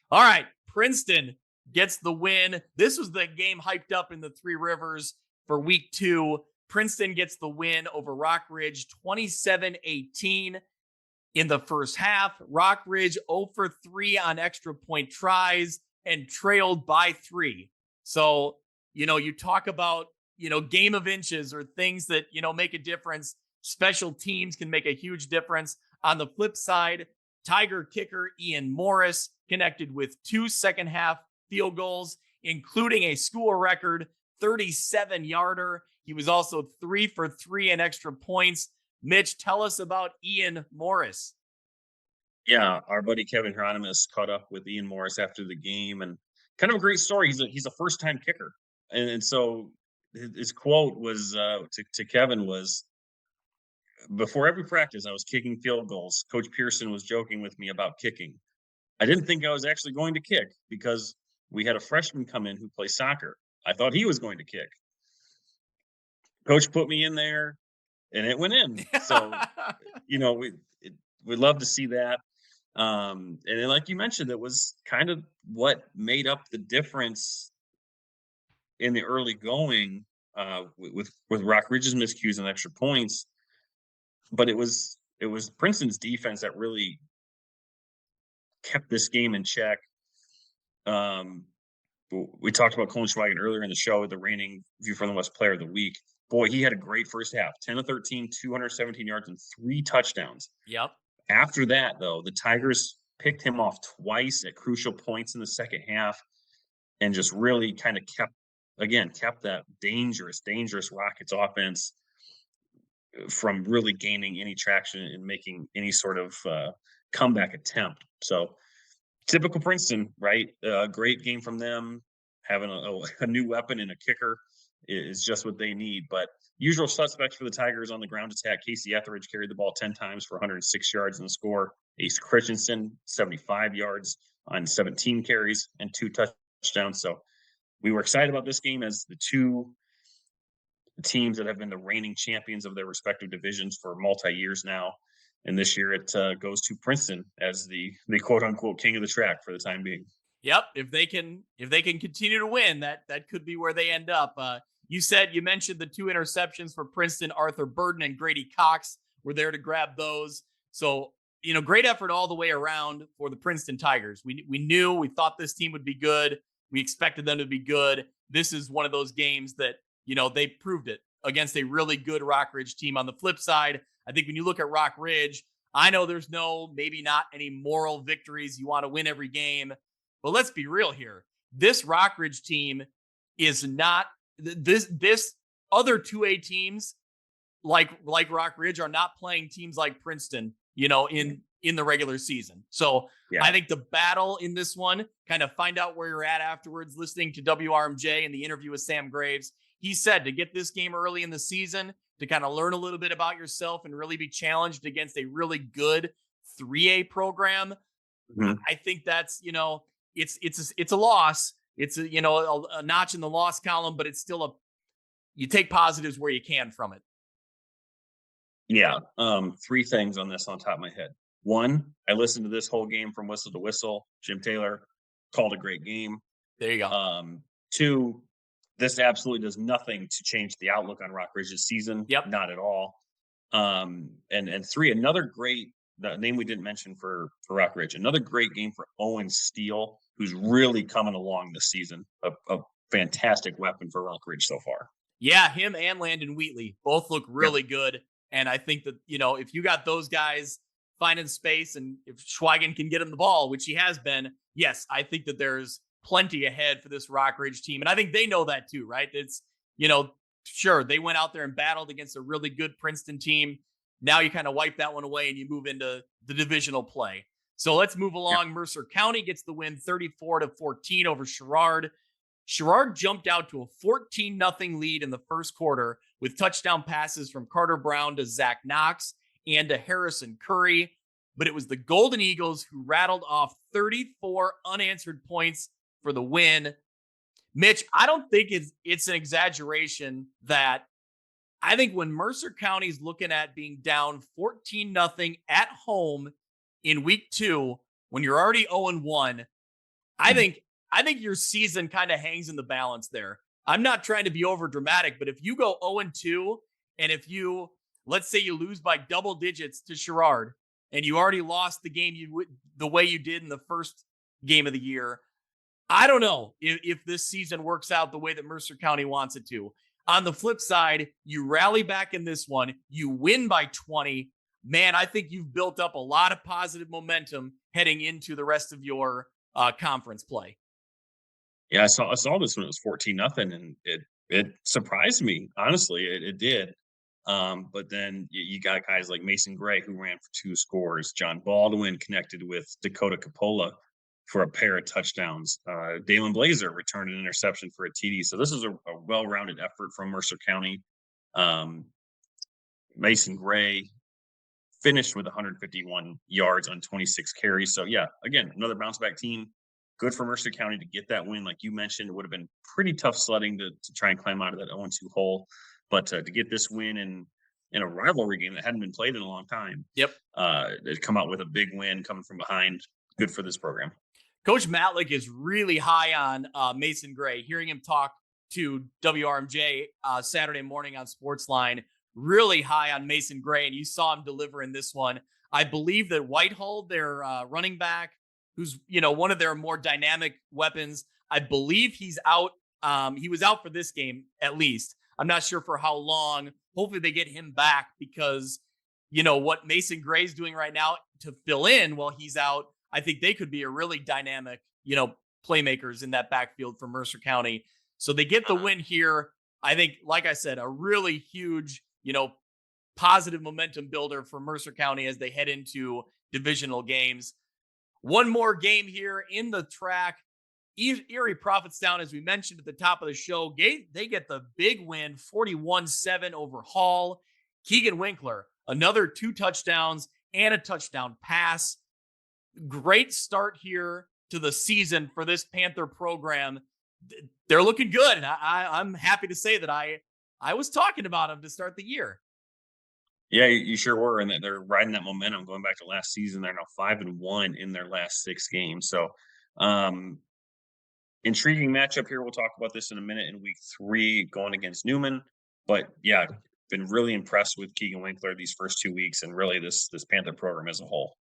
all right, Princeton gets the win. This was the game hyped up in the Three Rivers for week 2. Princeton gets the win over Rock Ridge 27-18. in the first half. Rockridge 0 for 3 on extra point tries and trailed by 3. So, you talk about, game of inches or things that, make a difference. Special teams can make a huge difference. On the flip side, Tiger kicker Ian Morris connected with 2 second half field goals, including a school record 37-yarder. He was also 3 for 3 in extra points. Mitch, tell us about Ian Morris. Yeah, our buddy Kevin Hieronymus caught up with Ian Morris after the game, and kind of a great story. He's a first-time kicker, and so his quote was to Kevin was, "Before every practice, I was kicking field goals. Coach Pearson was joking with me about kicking. I didn't think I was actually going to kick because we had a freshman come in who plays soccer. I thought he was going to kick. Coach put me in there, and it went in. So, we'd love to see that. And then, like you mentioned, it was kind of what made up the difference in the early going with Rockridge's miscues and extra points. But it was Princeton's defense that really kept this game in check. We talked about Colin Schweigen earlier in the show, the reigning View from the West Player of the Week. Boy, he had a great first half, 10 of 13, 217 yards, and 3 touchdowns. Yep. After that, though, the Tigers picked him off twice at crucial points in the second half and just really kind of kept that dangerous Rockets offense from really gaining any traction and making any sort of comeback attempt. So typical Princeton, right? Great game from them. Having a new weapon and a kicker is just what they need. But usual suspects for the Tigers on the ground attack. Casey Etheridge carried the ball 10 times for 106 yards in the score. Ace Christensen, 75 yards on 17 carries and 2 touchdowns. So we were excited about this game as the two teams that have been the reigning champions of their respective divisions for multi-years now. And this year it goes to Princeton as the quote unquote king of the track for the time being. Yep. If they can continue to win, that could be where they end up. You mentioned the 2 interceptions for Princeton. Arthur Burden and Grady Cox were there to grab those. So, great effort all the way around for the Princeton Tigers. We thought this team would be good. We expected them to be good. This is one of those games that, they proved it against a really good Rockridge team. On the flip side, I think when you look at Rockridge, I know there's maybe not any moral victories. You want to win every game, but let's be real here. This Rockridge team is not this other 2A teams like Rockridge are not playing teams like Princeton, in the regular season. So yeah. I think the battle in this one, kind of find out where you're at afterwards, listening to WRMJ and the interview with Sam Graves. He said to get this game early in the season, to kind of learn a little bit about yourself and really be challenged against a really good 3A program. Mm-hmm. I think that's, it's a loss. It's a notch in the loss column, but it's still you take positives where you can from it. Yeah. 3 things on this on top of my head. 1, I listened to this whole game from whistle to whistle. Jim Taylor called a great game. There you go. 2, this absolutely does nothing to change the outlook on Rockridge's season. Yep. Not at all. And 3, another great name we didn't mention for Rockridge. Another great game for Owen Steele, who's really coming along this season. A fantastic weapon for Rockridge so far. Yeah, him and Landon Wheatley both look really good. And I think that, if you got those guys finding space and if Schweigen can get him the ball, which he has been, yes, I think that there's plenty ahead for this Rockridge team. And I think they know that too, right? It's, sure, they went out there and battled against a really good Princeton team. Now you kind of wipe that one away and you move into the divisional play. So let's move along. Yeah. Mercer County gets the win 34-14 over Sherrard. Sherrard jumped out to a 14-0 lead in the first quarter with touchdown passes from Carter Brown to Zach Knox and to Harrison Curry. But it was the Golden Eagles who rattled off 34 unanswered points for the win. Mitch, I don't think it's an exaggeration that I think when Mercer County's looking at being down 14-0 at home in week 2, when you're already 0-1, I think your season kind of hangs in the balance there. I'm not trying to be over dramatic, but if you go 0-2 and if you, let's say you lose by double digits to Sherrard, and you already lost the game the way you did in the first game of the year. I don't know if this season works out the way that Mercer County wants it to. On the flip side, you rally back in this one, you win by 20. Man, I think you've built up a lot of positive momentum heading into the rest of your conference play. Yeah, I saw this when it was 14-0, and it surprised me, honestly. It did. But then you got guys like Mason Gray, who ran for 2 scores. John Baldwin connected with Dakota Capola for a pair of touchdowns. Dalen Blazer returned an interception for a TD. So this is a well-rounded effort from Mercer County. Mason Gray finished with 151 yards on 26 carries. So yeah, again, another bounce back team. Good for Mercer County to get that win. Like you mentioned, it would have been pretty tough sledding to try and climb out of that 0-2 hole. But to get this win in a rivalry game that hadn't been played in a long time. Yep. They'd come out with a big win coming from behind. Good for this program. Coach Matlick is really high on Mason Gray. Hearing him talk to WRMJ Saturday morning on Sportsline, really high on Mason Gray, and you saw him deliver in this one. I believe that Whitehull, their running back, who's one of their more dynamic weapons, I believe he's out. He was out for this game at least. I'm not sure for how long. Hopefully they get him back because what Mason Gray's doing right now to fill in while he's out. I think they could be a really dynamic, playmakers in that backfield for Mercer County. So they get the win here. I think, like I said, a really huge, positive momentum builder for Mercer County as they head into divisional games. One more game here in the track. Erie Prophetstown, as we mentioned at the top of the show, they get the big win, 41-7 over Hall. Keegan Winkler, another 2 touchdowns and a touchdown pass. Great start here to the season for this Panther program. They're looking good, and I'm happy to say that I was talking about them to start the year. Yeah, you sure were, and that they're riding that momentum going back to last season. They're now 5-1 in their last 6 games. So, intriguing matchup here. We'll talk about this in a minute in week 3 going against Newman. But yeah, been really impressed with Keegan Winkler these first 2 weeks, and really this Panther program as a whole.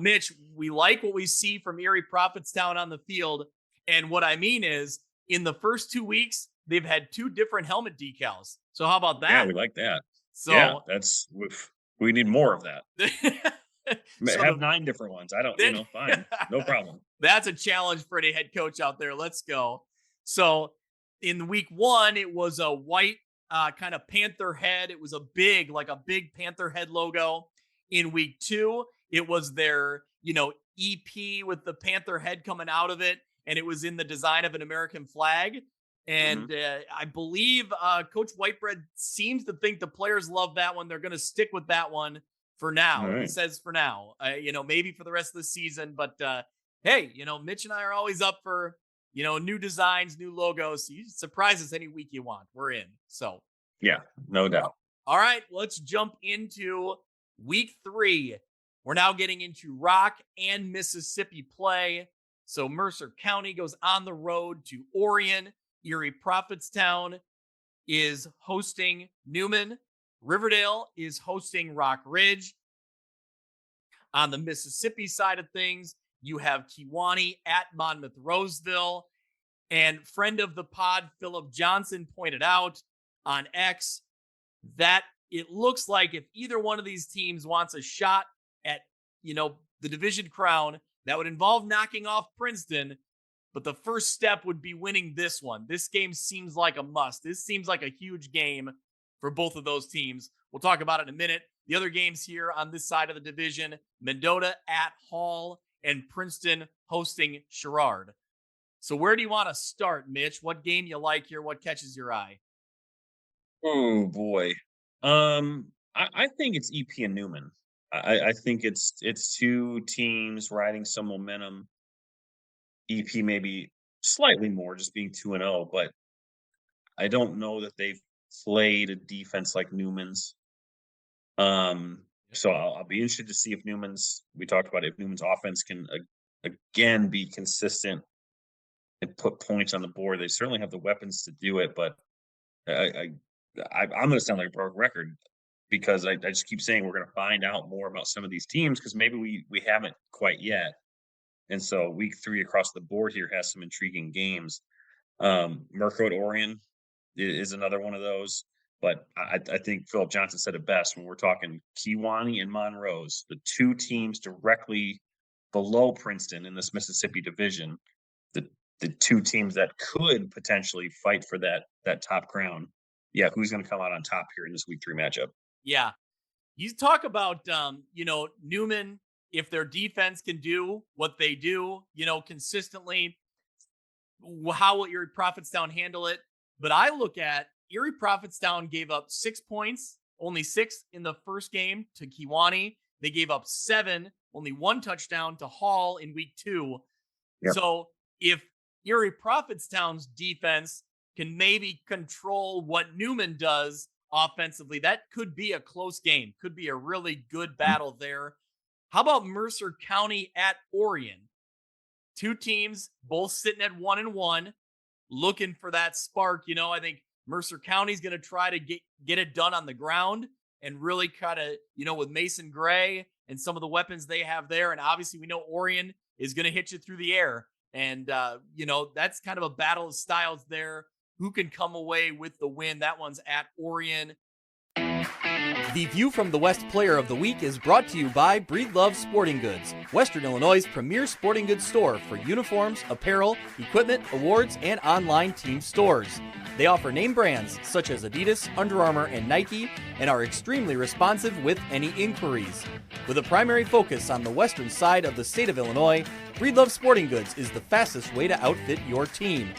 Mitch, we like what we see from Erie Prophetstown on the field. And what I mean is, in the first 2 weeks, they've had 2 different helmet decals. So how about that? Yeah, we like that. So yeah, we need more of that. So have 9 different ones. I don't, fine. No problem. That's a challenge for any head coach out there. Let's go. So in week 1, it was a white kind of Panther head. It was a big Panther head logo. In week 2, it was their, EP with the Panther head coming out of it. And it was in the design of an American flag. And I believe Coach Whitebread seems to think the players love that one. They're going to stick with that one for now. Right. He says for now, maybe for the rest of the season. But hey, Mitch and I are always up for, new designs, new logos. So you surprise us any week you want. We're in. So yeah, no doubt. All right, let's jump into week 3. We're now getting into Rock and Mississippi play. So Mercer County goes on the road to Orion. Erie Prophetstown is hosting Newman. Riverdale is hosting Rock Ridge. On the Mississippi side of things, you have Kewanee at Monmouth Roseville. And friend of the pod, Philip Johnson, pointed out on X that it looks like if either one of these teams wants a shot at, the division crown, that would involve knocking off Princeton. But the first step would be winning this one. This game seems like a must. This seems like a huge game for both of those teams. We'll talk about it in a minute. The other games here on this side of the division, Mendota at Hall and Princeton hosting Sherrard. So where do you want to start, Mitch? What game you like here? What catches your eye? Oh, boy. I think it's EP and Newman. I think it's 2 teams riding some momentum. EP maybe slightly more, just being 2-0, but I don't know that they've played a defense like Newman's. So I'll be interested to see if Newman's offense can again be consistent and put points on the board. They certainly have the weapons to do it, but I'm going to sound like a broken record. because I just keep saying we're going to find out more about some of these teams because maybe we haven't quite yet. And so week 3 across the board here has some intriguing games. Merco at Orion is another one of those. But I think Philip Johnson said it best when we're talking Kewanee and Monroe's, the 2 teams directly below Princeton in this Mississippi division, the 2 teams that could potentially fight for that top crown. Yeah, who's going to come out on top here in this week 3 matchup? Yeah. You talk about, Newman, if their defense can do what they do, consistently, how will Erie Prophetstown handle it? But I look at Erie Prophetstown gave up 6 points, only 6 in the first game to Kewanee. They gave up 7, only 1 touchdown to Hall in week 2. Yep. So if Erie Prophetstown's defense can maybe control what Newman does offensively, that could be a close game, could be a really good battle there. How about Mercer County at Orion? 2 teams, both sitting at 1-1, looking for that spark. I think Mercer County's going to try to get it done on the ground and really kind of, with Mason Gray and some of the weapons they have there. And obviously we know Orion is going to hit you through the air. And, that's kind of a battle of styles there. Who can come away with the win? That one's at Orion. The View from the West Player of the Week is brought to you by Breedlove Sporting Goods, Western Illinois' premier sporting goods store for uniforms, apparel, equipment, awards, and online team stores. They offer name brands such as Adidas, Under Armour, and Nike, and are extremely responsive with any inquiries. With a primary focus on the western side of the state of Illinois, Breedlove Sporting Goods is the fastest way to outfit your team.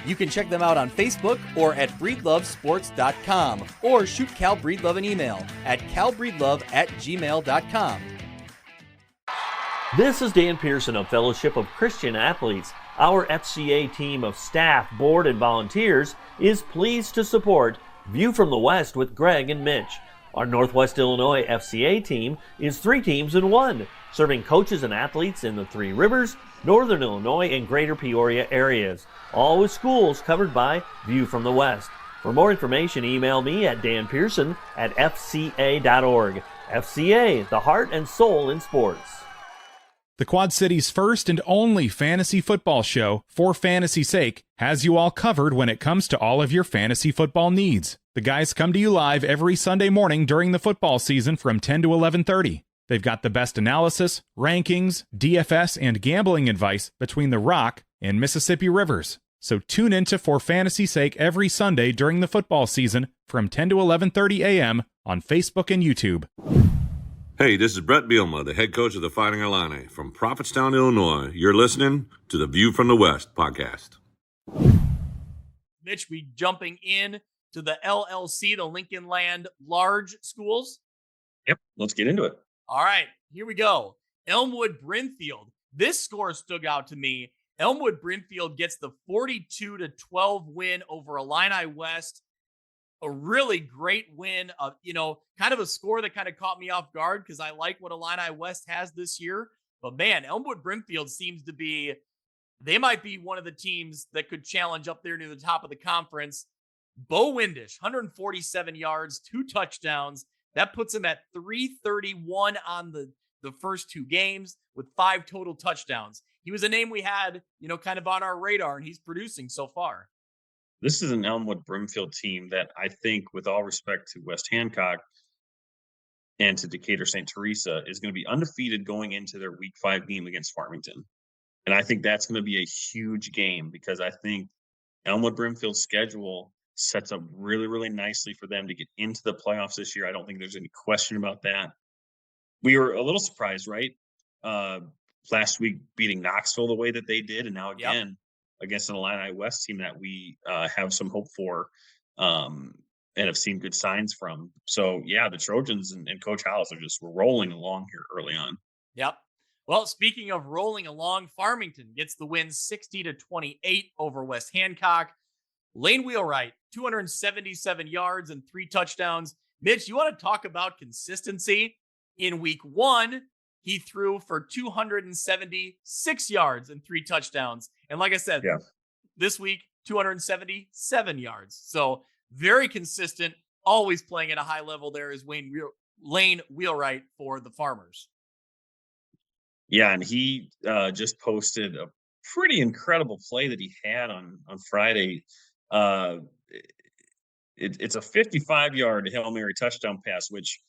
You can check them out on Facebook or at breedlovesports.com, or shoot Cal Breedlove an email at calbreedlove@gmail.com. This is Dan Pearson of Fellowship of Christian Athletes. Our FCA team of staff, board, and volunteers is pleased to support View from the West with Greg and Mitch. Our Northwest Illinois FCA team is 3 teams in 1, serving coaches and athletes in the 3 Rivers, Northern Illinois, and Greater Peoria areas, all with schools covered by View from the West. For more information, email me at danpearson@fca.org. FCA, the heart and soul in sports. The Quad City's first and only fantasy football show, For Fantasy's Sake, has you all covered when it comes to all of your fantasy football needs. The guys come to you live every Sunday morning during the football season from 10 to 11:30. They've got the best analysis, rankings, DFS, and gambling advice between the Rock and Mississippi Rivers. So tune in to For Fantasy's Sake every Sunday during the football season from 10 to 11:30 a.m. on Facebook and YouTube. Hey, this is Brett Bielma, the head coach of the Fighting Illini from Prophetstown, Illinois. You're listening to the View from the West podcast. Mitch, we jumping in to the LLC, the Lincoln Land Large Schools. Yep, let's get into it. All right, here we go. Elmwood Brinfield. This score stuck out to me. Elmwood Brinfield gets the 42-12 win over Illini West. A really great win, kind of a score that kind of caught me off guard because I like what Illini West has this year. But man, Elmwood Brinfield seems to be, they might be one of the teams that could challenge up there near the top of the conference. Bo Windish, 147 yards, 2 touchdowns. That puts him at 331 on the first 2 games with 5 total touchdowns. He was a name we had, kind of on our radar, and he's producing so far. This is an Elmwood Brimfield team that I think, with all respect to West Hancock and to Decatur St. Teresa, is going to be undefeated going into their Week 5 game against Farmington. And I think that's going to be a huge game because I think Elmwood Brimfield's schedule sets up really, really nicely for them to get into the playoffs this year. I don't think there's any question about that. We were a little surprised, right? Last week beating Knoxville the way that they did, and now again against an Illini West team that we have some hope for and have seen good signs from. So, yeah, the Trojans and Coach Howells are just rolling along here early on. Yep. Well, speaking of rolling along, Farmington gets the win 60-28 over West Hancock. Lane Wheelwright, 277 yards and 3 touchdowns. Mitch, you want to talk about consistency? In week 1, he threw for 276 yards and 3 touchdowns. And like I said, this week, 277 yards. So very consistent, always playing at a high level there is Lane Wheelwright for the Farmers. Yeah, and he just posted a pretty incredible play that he had on Friday. Uh, it's a 55-yard Hail Mary touchdown pass, which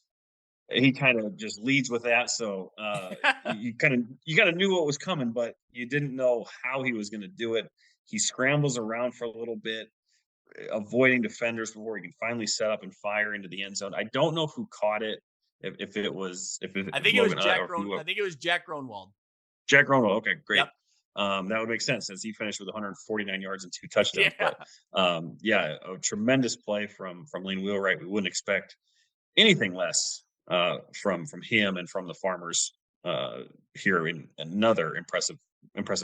he kind of just leads with that. So you kind of knew what was coming, but you didn't know how he was going to do it. He scrambles around for a little bit, avoiding defenders before he can finally set up and fire into the end zone. I don't know who caught it. If it was I think it was Jack Gronwald. Jack Gronwald. Okay, great. Yep. That would make sense since he finished with 149 yards and 2 touchdowns. Yeah. But a tremendous play from Lane Wheelwright. We wouldn't expect anything less from him and from the Farmers here in another impressive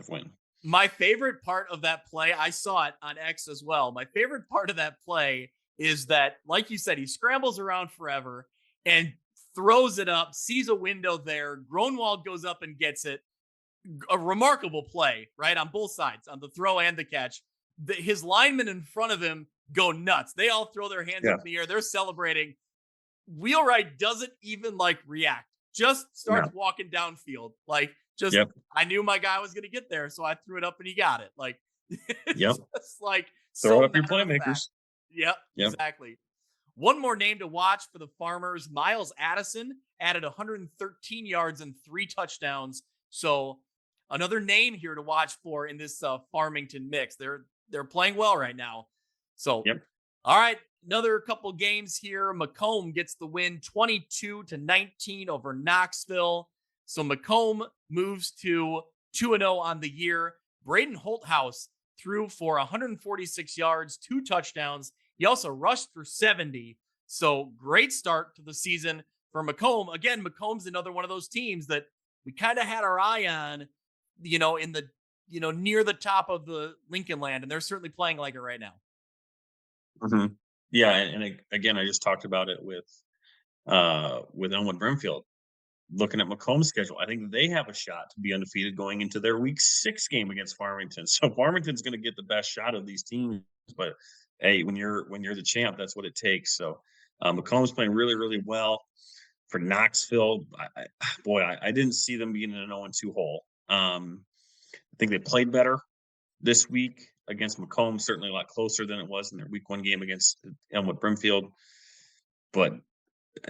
win. My favorite part of that play, I saw it on X as well. My favorite part of that play is that, like you said, he scrambles around forever and throws it up, sees a window there. Gronwald goes up and gets it. A remarkable play, right? On both sides, on the throw and the catch. His linemen in front of him go nuts. They all throw their hands up in the air. They're celebrating. Wheelwright doesn't even react. Just starts walking downfield. I knew my guy was going to get there, so I threw it up and he got it. Yep. Just throw up your playmakers. Yep, exactly. One more name to watch for the Farmers. Miles Addison added 113 yards and 3 touchdowns. So another name here to watch for in this Farmington mix. They're playing well right now. So, all right, another couple games here. Macomb gets the win 22-19 over Knoxville. So Macomb moves to 2-0 on the year. Braden Holthouse threw for 146 yards, 2 touchdowns. He also rushed for 70. So great start to the season for Macomb. Again, Macomb's another one of those teams that we kind of had our eye on, in the, near the top of the Lincoln Land, and they're certainly playing like it right now. Mm-hmm. Yeah, and again, I just talked about it with Elmwood Brimfield. Looking at Macomb's schedule, I think they have a shot to be undefeated going into their Week 6 game against Farmington. So Farmington's going to get the best shot of these teams, but hey, when you're the champ, that's what it takes. So Macomb's playing really, really well. For Knoxville, I didn't see them being in an 0-2 hole. I think they played better this week against Macomb, certainly a lot closer than it was in their Week 1 game against Elmwood Brimfield. But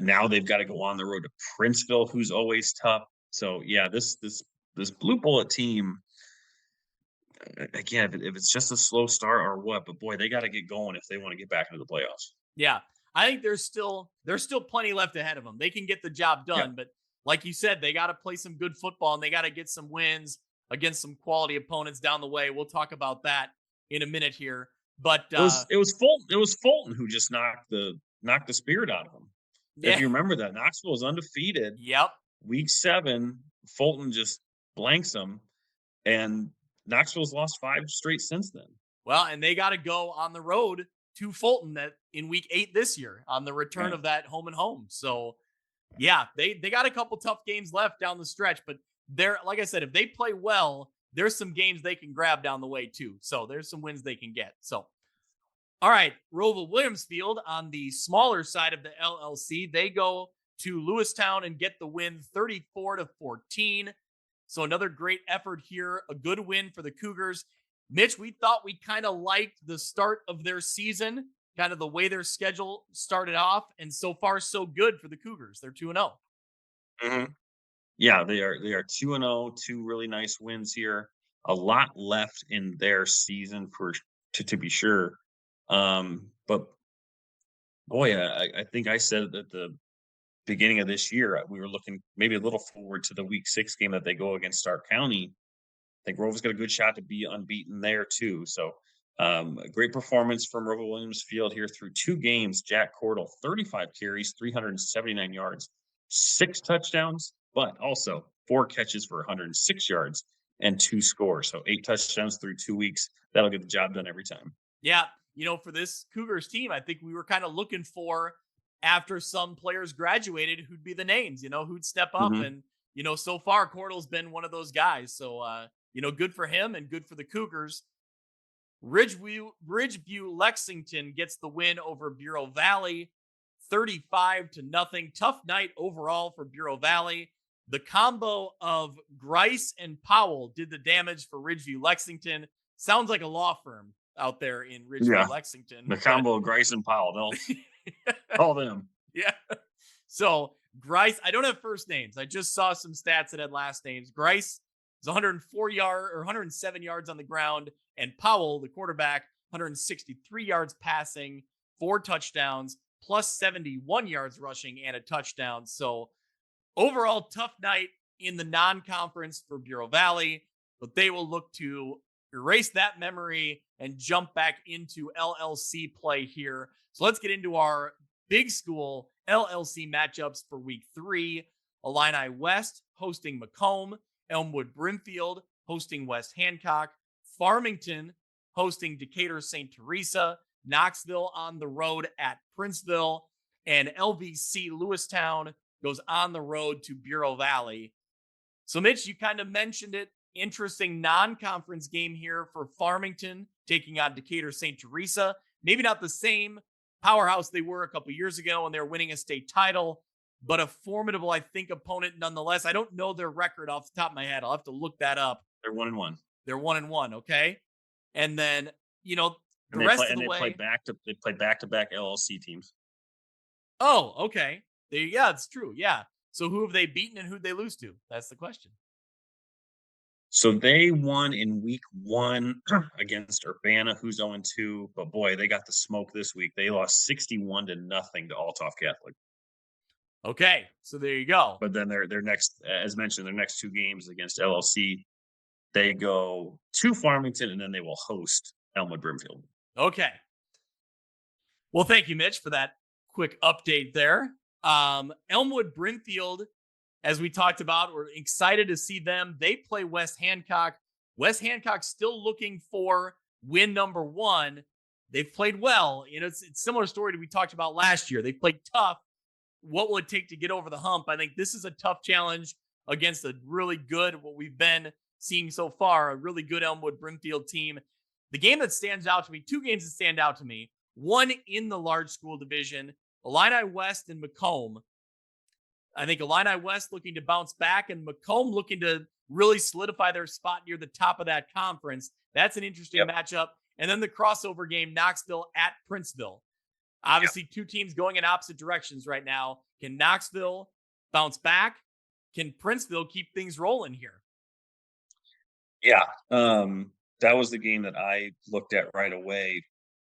now they've got to go on the road to Princeville, who's always tough. So yeah, this Blue Bullet team, again, if it's just a slow start or what, but boy, they got to get going if they want to get back into the playoffs. Yeah, I think there's still plenty left ahead of them. They can get the job done, but like you said, they got to play some good football and they got to get some wins against some quality opponents down the way. We'll talk about that in a minute here. But it was Fulton who just knocked the spirit out of them. If you remember that, Knoxville was undefeated. Yep. Week 7, Fulton just blanks them, and Knoxville's lost 5 straight since then. Well, and they got to go on the road to Fulton in Week 8 this year on the return of that home and home. So, yeah, they got a couple tough games left down the stretch, but like I said, if they play well, there's some games they can grab down the way too. So there's some wins they can get. So, all right, Roval Williamsfield on the smaller side of the LLC, they go to Lewistown and get the win 34-14. So another great effort here, a good win for the Cougars. Mitch, we thought we kind of liked the start of their season, kind of the way their schedule started off, and so far so good for the Cougars. They're 2-0. Mm-hmm. Yeah, they are 2-0, 2 really nice wins here. A lot left in their season to be sure. But boy, I think I said at the beginning of this year, we were looking maybe a little forward to the Week 6 game that they go against Stark County. I think Roval's got a good shot to be unbeaten there too. So a great performance from Roval Williamsfield here through 2 games. Jack Cordell, 35 carries, 379 yards, 6 touchdowns, but also 4 catches for 106 yards and 2 scores. So 8 touchdowns through 2 weeks. That'll get the job done every time. Yeah. For this Cougars team, I think we were kind of looking for, after some players graduated, who'd be the names, who'd step up. And, so far Cordell's been one of those guys. So, good for him and good for the Cougars. Ridgeview Lexington gets the win over Bureau Valley. 35-0. Tough night overall for Bureau Valley. The combo of Grice and Powell did the damage for Ridgeview Lexington. Sounds like a law firm out there in Ridgeview Lexington. The combo of Grice and Powell. They'll call them. Yeah. So Grice, I don't have first names. I just saw some stats that had last names. Grice is 107 yards on the ground, and Powell, the quarterback, 163 yards passing, 4 touchdowns, plus 71 yards rushing and a touchdown. So overall, tough night in the non-conference for Bureau Valley, but they will look to erase that memory and jump back into LLC play here. So let's get into our big school LLC matchups for week 3. Illini West hosting Macomb, Elmwood Brimfield hosting West Hancock, Farmington hosting Decatur St. Teresa, Knoxville on the road at Princeville, and LVC Lewistown goes on the road to Bureau Valley. So Mitch, you kind of mentioned it. Interesting non-conference game here for Farmington taking on Decatur St. Teresa. Maybe not the same powerhouse they were a couple years ago when they were winning a state title, but a formidable, I think, opponent nonetheless. I don't know their record off the top of my head. I'll have to look that up. They're 1-1. They're 1-1. Okay. And then, the and rest of the way. They play back-to-back LLC teams. Oh, okay. Yeah, it's true. Yeah. So who have they beaten and who'd they lose to? That's the question. So they won in week 1 against Urbana, who's 0-2. But boy, they got the smoke this week. They lost 61-0 to Althoff Catholic. Okay, so there you go. But then their next, as mentioned, their next 2 games against LLC, they go to Farmington and then they will host Elmwood Brimfield. Okay. Well, thank you, Mitch, for that quick update there. Elmwood Brimfield, as we talked about, we're excited to see them. They play West Hancock. West Hancock still looking for win number 1. They've played well. It's a similar story to we talked about last year. They played tough. What will it take to get over the hump? I think this is a tough challenge against a really good, what we've been seeing so far, a really good Elmwood Brimfield team. The game that stands out to me, 2 games that stand out to me, one in the large school division, Illini West and Macomb. I think Illini West looking to bounce back and Macomb looking to really solidify their spot near the top of that conference. That's an interesting matchup. And then the crossover game, Knoxville at Princeville. Obviously, 2 teams going in opposite directions right now. Can Knoxville bounce back? Can Princeville keep things rolling here? Yeah, that was the game that I looked at right away.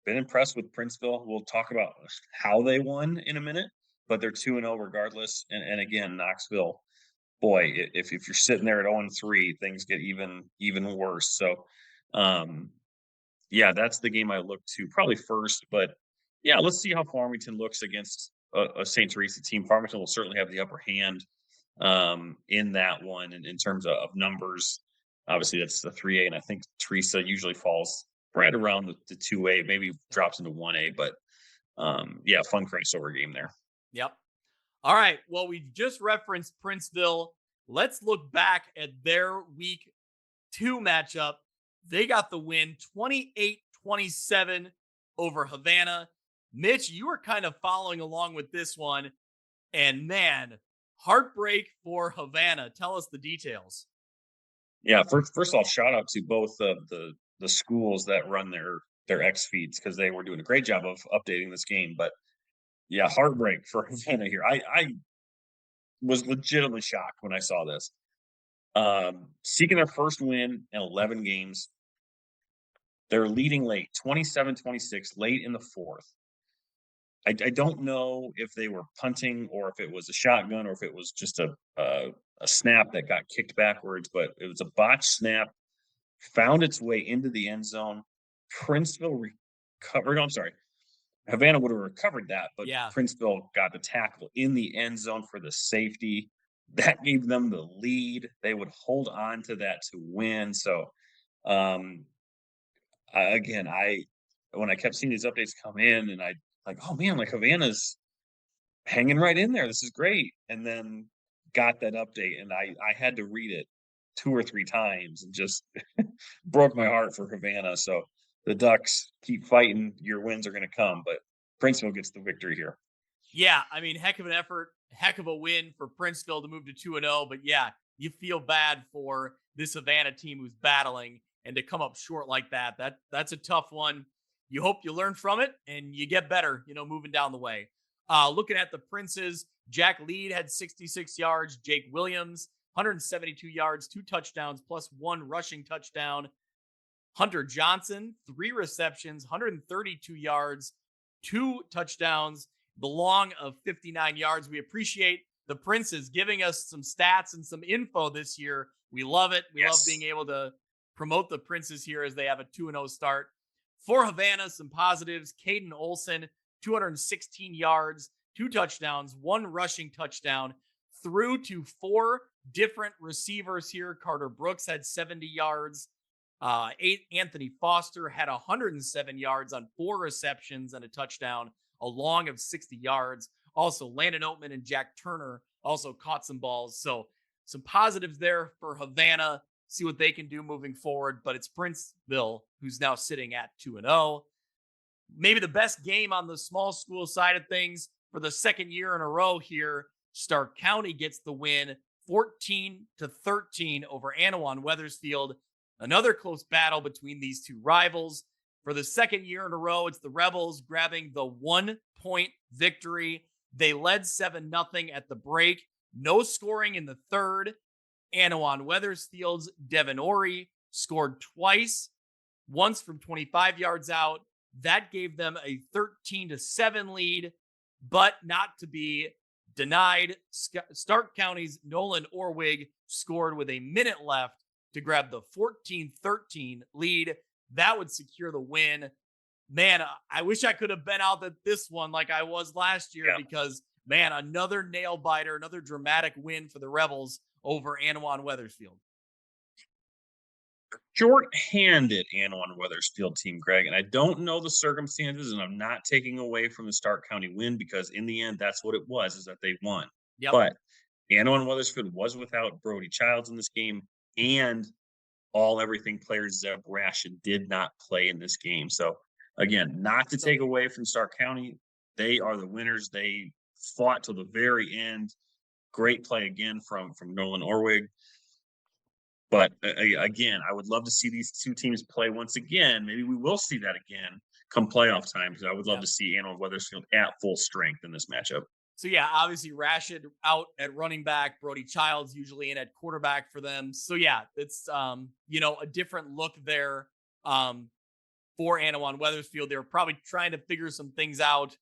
Been impressed with Princeville. We'll talk about how they won in a minute, but they're 2-0 regardless. And again, Knoxville, boy, if you're sitting there at 0-3, things get even worse. So, that's the game I look to probably first. But yeah, let's see how Farmington looks against a St. Teresa team. Farmington will certainly have the upper hand in that one in terms of numbers. Obviously, that's the 3A, and I think Teresa usually falls right around the 2A, maybe drops into 1A. But fun crossover game there. Yep. All right. Well, we just referenced Princeville. Let's look back at their week 2 matchup. They got the win 28-27 over Havana. Mitch, you were kind of following along with this one. And man, heartbreak for Havana. Tell us the details. Yeah, first off, shout out to both of the schools that run their X feeds because they were doing a great job of updating this game. But yeah, heartbreak for Havana here. I was legitimately shocked when I saw this. Seeking their first win in 11 games. They're leading late, 27-26, late in the 4th. I don't know if they were punting or if it was a shotgun or if it was just a snap that got kicked backwards, but it was a botched snap, found its way into the end zone. Princeville recovered. I'm sorry. Havana would have recovered that, but Princeville got the tackle in the end zone for the safety. That gave them the lead. They would hold on to that to win. So, again, when I kept seeing these updates come in and I like, oh man, like Havana's hanging right in there. This is great. And then got that update and I had to read it 2 or 3 times and just broke my heart for Havana. So the Ducks keep fighting. Your wins are going to come, but Princeville gets the victory here. Yeah, I mean, heck of an effort, heck of a win for Princeville to move to 2-0. But yeah, you feel bad for this Havana team who's battling, and to come up short like that, that's a tough one. You hope you learn from it and you get better, moving down the way. Looking at the Princes, Jack Lead had 66 yards, Jake Williams, 172 yards, 2 touchdowns, plus 1 rushing touchdown. Hunter Johnson, 3 receptions, 132 yards, 2 touchdowns, the long of 59 yards. We appreciate the Princes giving us some stats and some info this year. We love it. We love being able to promote the Princes here as they have a 2-0 start. For Havana, some positives. Caden Olson, 216 yards, 2 touchdowns, 1 rushing touchdown, through to 4 different receivers here. Carter Brooks had 70 yards. Anthony Foster had 107 yards on 4 receptions and a touchdown, a long of 60 yards. Also, Landon Oatman and Jack Turner also caught some balls. So some positives there for Havana. See what they can do moving forward. But it's Princeville who's now sitting at 2-0. Maybe the best game on the small school side of things for the second year in a row here. Stark County gets the win, 14-13 over Anawan Weathersfield. Another close battle between these two rivals. For the second year in a row, it's the Rebels grabbing the 1-point victory. They led 7-0 at the break. No scoring in the third. Anawan Weathersfield's Devin Ori scored twice, once from 25 yards out. That gave them a 13-7 lead, but not to be denied. Stark County's Nolan Orwig scored with a minute left to grab the 14-13 lead. That would secure the win. Man, I wish I could have been out at this one like I was last year, because, man, another nail biter, another dramatic win for the Rebels over Anawan Weathersfield. Short-handed Anawan Weathersfield team, Greg, and I don't know the circumstances, and I'm not taking away from the Stark County win, because in the end, that's what it was, is that they won. Yep. But Anawan Weathersfield was without Brody Childs in this game, and everything player Zeb Ration did not play in this game. So again, not to take away from Stark County, they are the winners. They fought till the very end. Great play again from Nolan Orwig. But again, I would love to see these two teams play once again. Maybe we will see that again come playoff time, because I would love to see Anawan Weathersfield at full strength in this matchup. So yeah, obviously Rashid out at running back, Brody Childs usually in at quarterback for them. So yeah, it's a different look there for Anawan Weathersfield. They were probably trying to figure some things out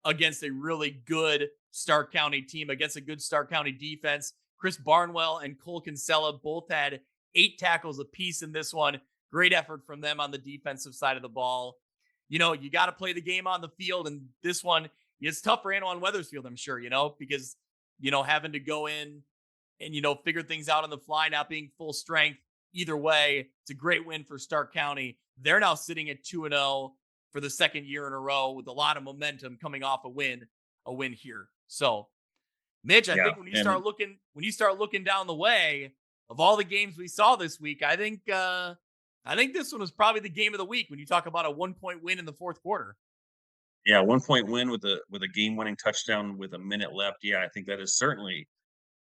against a really good Stark County team, against a good Stark County defense. Chris Barnwell and Cole Kinsella both had 8 tackles apiece in this one. Great effort from them on the defensive side of the ball. You got to play the game on the field, and this one, it's tough for Anawan Weathersfield, I'm sure, because, having to go in and, figure things out on the fly, not being full strength. Either way, it's a great win for Stark County. They're now sitting at 2-0 for the second year in a row, with a lot of momentum coming off a win here. So, Mitch, I think when you start looking down the way of all the games we saw this week, I think this one was probably the game of the week when you talk about a 1-point win in the fourth quarter. Yeah, 1-point win with a game-winning touchdown with a minute left. Yeah, I think that is certainly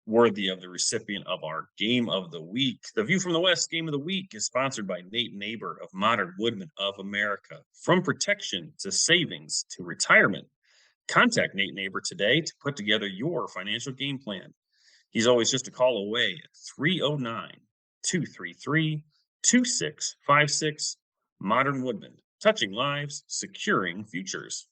worthy of the recipient of our Game of the Week. The View from the West Game of the Week is sponsored by Nate Neighbor of Modern Woodmen of America. From protection to savings to retirement, contact Nate Neighbor today to put together your financial game plan. He's always just a call away at 309-233-2656. Modern Woodmen, touching lives, securing futures.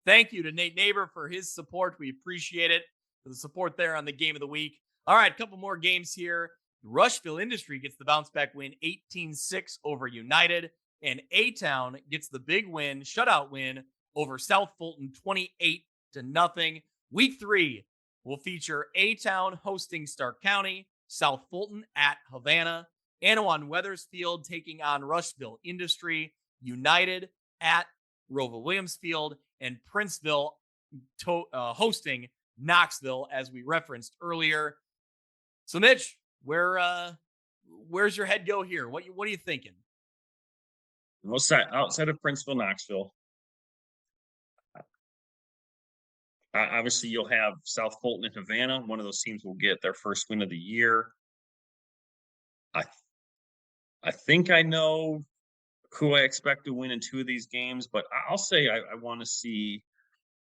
Thank you to Nate Neighbor for his support. We appreciate it, for the support there on the Game of the Week. All right, a couple more games here. Rushville Industry gets the bounce back win, 18-6 over United, and A-Town gets the big win, shutout win over South Fulton, 28-0. Week 3 will feature A-Town hosting Stark County, South Fulton at Havana, Anawan Weathersfield taking on Rushville Industry, United at Roval Williamsfield, and Princeville hosting Knoxville, as we referenced earlier. So, Mitch, where's your head go here? What are you thinking? Outside of Princeville, Knoxville, Obviously, you'll have South Fulton and Havana. One of those teams will get their first win of the year. I think I know who I expect to win in 2 of these games, but I'll say I want to see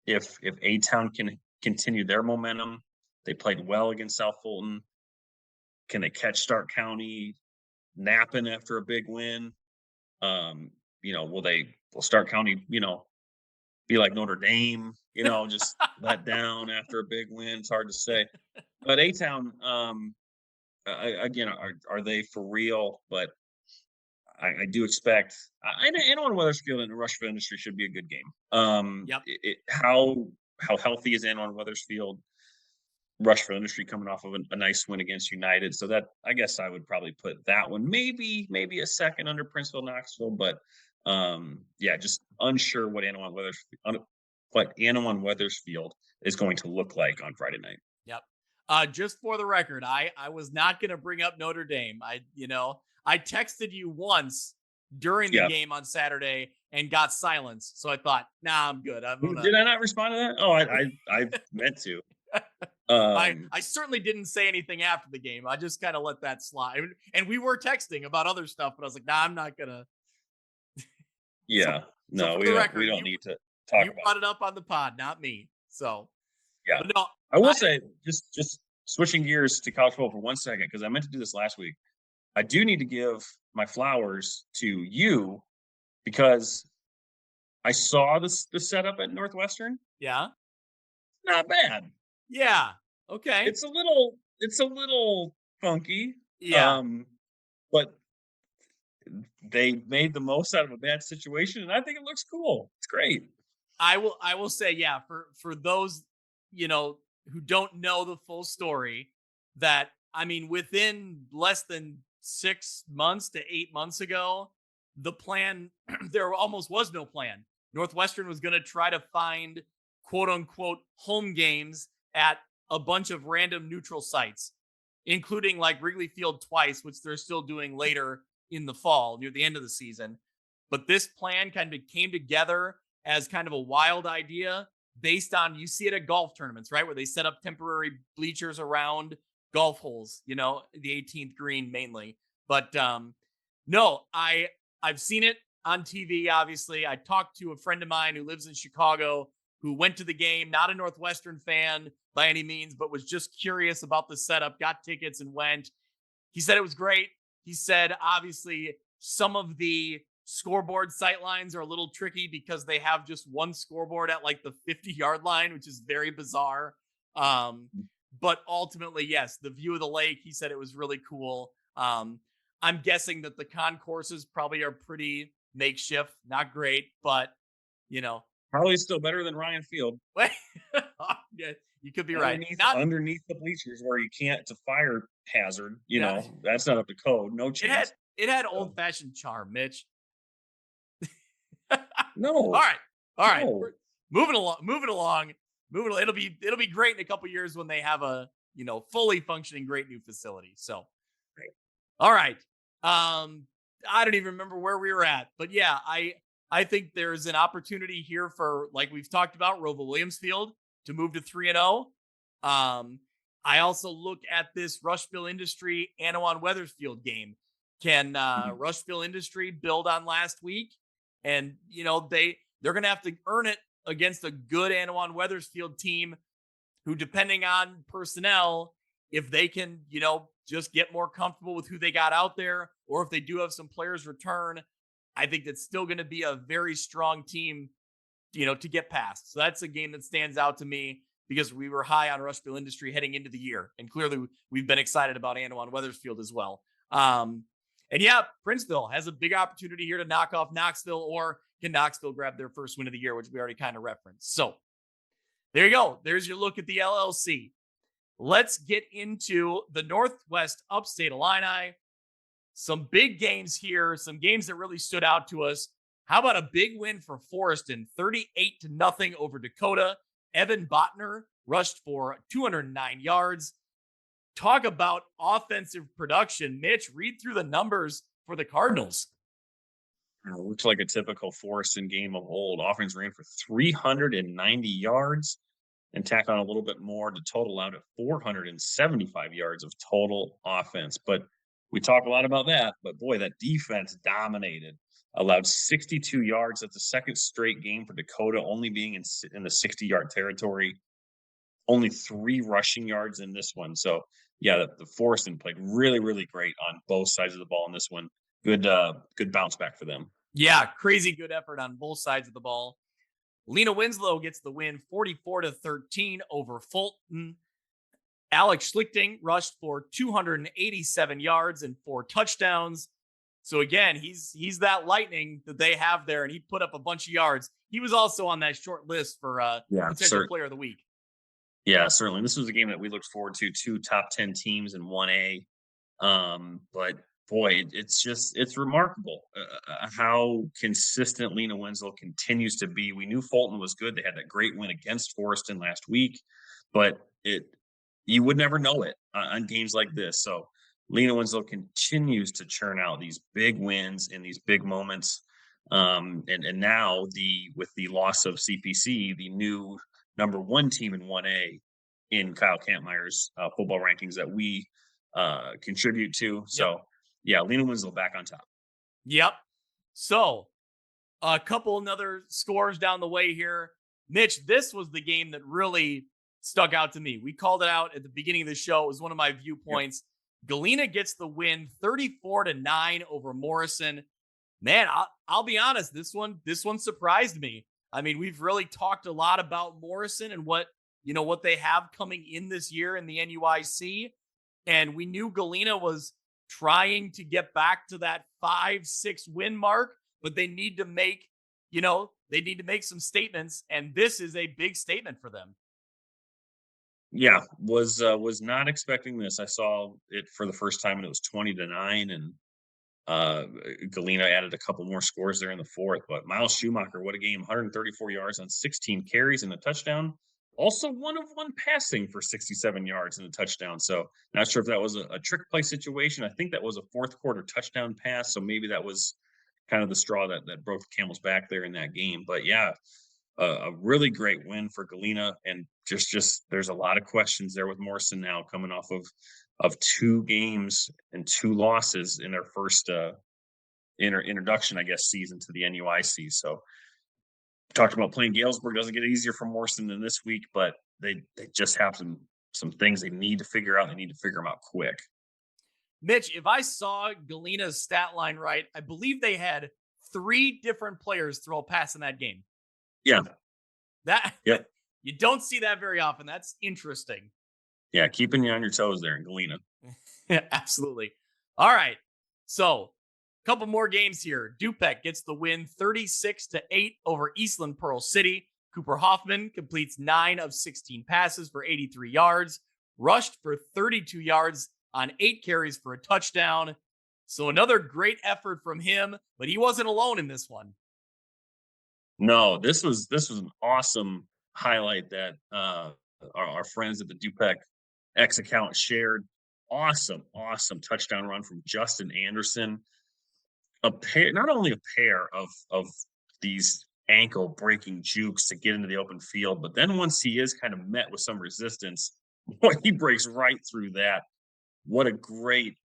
if A-Town can continue their momentum. They played well against South Fulton. Can they catch Stark County napping after a big win? Will Stark County, be like Notre Dame, just let down after a big win? It's hard to say. But A-Town, again, are they for real? But I do expect Annawan Wethersfield and Rushville Industry should be a good game. Yep. How healthy is Annawan Wethersfield? Rushville Industry coming off of a nice win against United, so that I guess I would probably put that one maybe a second under Princeville Knoxville, but just unsure what Annawan Wethersfield is going to look like on Friday night. Yep. Just for the record, I was not going to bring up Notre Dame. I texted you once during the game on Saturday and got silence. So I thought, nah, I'm good. Did I not respond to that? Oh, I meant to. I certainly didn't say anything after the game. I just kind of let that slide. And we were texting about other stuff, but I was like, nah, I'm not going to. Yeah. So we don't need to talk about it. You brought it up on the pod, not me. So, yeah. But no, I will say, just switching gears to college football for 1 second, because I meant to do this last week. I do need to give my flowers to you because I saw the setup at Northwestern. Yeah. Not bad. Yeah. Okay. It's a little funky. Yeah. But they made the most out of a bad situation, and I think it looks cool. It's great. I will say, yeah, for those, who don't know the full story, that within less than 6 months to 8 months ago, the plan, there almost was no plan. Northwestern was going to try to find quote unquote home games at a bunch of random neutral sites, including like Wrigley Field twice, which they're still doing later in the fall near the end of the season. But this plan kind of came together as kind of a wild idea based on, you see it at golf tournaments, right? Where they set up temporary bleachers around golf holes, the 18th green mainly. But no, I've seen it on TV, obviously. I talked to a friend of mine who lives in Chicago who went to the game, not a Northwestern fan by any means, but was just curious about the setup, got tickets and went. He said it was great. He said, obviously, some of the scoreboard sight lines are a little tricky because they have just one scoreboard at like the 50-yard line, which is very bizarre. But ultimately, yes, the view of the lake, he said it was really cool. I'm guessing that the concourses probably are pretty makeshift, not great, but, Probably still better than Ryan Field. Yeah, you could be right. Underneath the bleachers where you can't, it's a fire hazard. That's not up to code. No chance. It had old-fashioned charm, Mitch. No. All right. No. We're moving along. It'll be great in a couple years when they have a, fully functioning great new facility. So, all right. I don't even remember where we were at, but yeah, I think there's an opportunity here for, like we've talked about, Roval Williamsfield to move to 3-0. I also look at this Rushville Industry Annawan Wethersfield game. Can Rushville Industry build on last week? And they're going to have to earn it against a good Annawan Wethersfield team who, depending on personnel, if they can, just get more comfortable with who they got out there, or if they do have some players return, I think that's still going to be a very strong team, to get past. So that's a game that stands out to me because we were high on Rushville Industry heading into the year. And clearly we've been excited about Annawan Wethersfield as well. And yeah, Princeville has a big opportunity here to knock off Knoxville, or can Knoxville grab their first win of the year, which we already kind of referenced. So there you go. There's your look at the LLC. Let's get into the Northwest Upstate Illini. Some big games here, some games that really stood out to us. How about a big win for Forreston, 38-0 over Dakota? Evan Botner rushed for 209 yards. Talk about offensive production. Mitch, read through the numbers for the Cardinals. It looks like a typical Forreston game of old. Offense ran for 390 yards. and tack on a little bit more to total out at 475 yards of total offense. But we talk a lot about that, but boy, that defense dominated. Allowed 62 yards. That's the second straight game for Dakota, only being in the 60-yard territory. Only 3 rushing yards in this one. So, yeah, the Forreston played really, really great on both sides of the ball in this one. Good bounce back for them. Yeah, crazy good effort on both sides of the ball. Lena Winslow gets the win 44-13 over Fulton. Alex Schlichting rushed for 287 yards and 4 touchdowns. So again, he's that lightning that they have there, and he put up a bunch of yards. He was also on that short list for potential player of the week. Yeah, certainly. This was a game that we looked forward to, 2 top 10 teams in 1A. But boy, it's remarkable how consistent Lena Winslow continues to be. We knew Fulton was good. They had that great win against Forreston last week, but you would never know it on games like this. So Lena Winslow continues to churn out these big wins in these big moments. And now with the loss of CPC, the new number 1 team in 1A in Kyle Kampmeyer's football rankings that we contribute to. So yeah, Lena Winslow back on top. Yep. So a couple another scores down the way here. Mitch, this was the game that really stuck out to me. We called it out at the beginning of the show. It was one of my viewpoints. Yep. Galena gets the win 34-9 over Morrison. Man, I'll be honest, this one surprised me. I mean, we've really talked a lot about Morrison and what they have coming in this year in the NUIC. And we knew Galena was trying to get back to that 5-6 win mark, but they need to make some statements. And this is a big statement for them. Yeah, was not expecting this. I saw it for the first time and it was 20-9, and Galena added a couple more scores there in the fourth. But Miles Schumacher, what a game! 134 yards on 16 carries and a touchdown. Also 1 of 1 passing for 67 yards and a touchdown. So not sure if that was a trick play situation. I think that was a fourth quarter touchdown pass. So maybe that was kind of the straw that broke the camel's back there in that game. But yeah, a really great win for Galena, and just there's a lot of questions there with Morrison now coming off of 2 games and 2 losses in their first introduction, I guess, season to the NUIC. So talked about playing Galesburg doesn't get easier for Morrison than this week, but they just have some things they need to figure out. They need to figure them out quick. Mitch, if I saw Galena's stat line right, I believe they had 3 different players throw a pass in that game. Yeah. You don't see that very often. That's interesting. Yeah, keeping you on your toes there in Galena. Yeah, absolutely. All right. So, a couple more games here. Dupek gets the win 36-8 over Eastland Pearl City. Cooper Hoffman completes 9 of 16 passes for 83 yards, rushed for 32 yards on 8 carries for a touchdown. So another great effort from him, but he wasn't alone in this one. No, this was an awesome highlight that our friends at the Dupek X account shared. Awesome touchdown run from Justin Anderson. Not only a pair of these ankle breaking jukes to get into the open field, but then once he is kind of met with some resistance, boy, he breaks right through that. What a great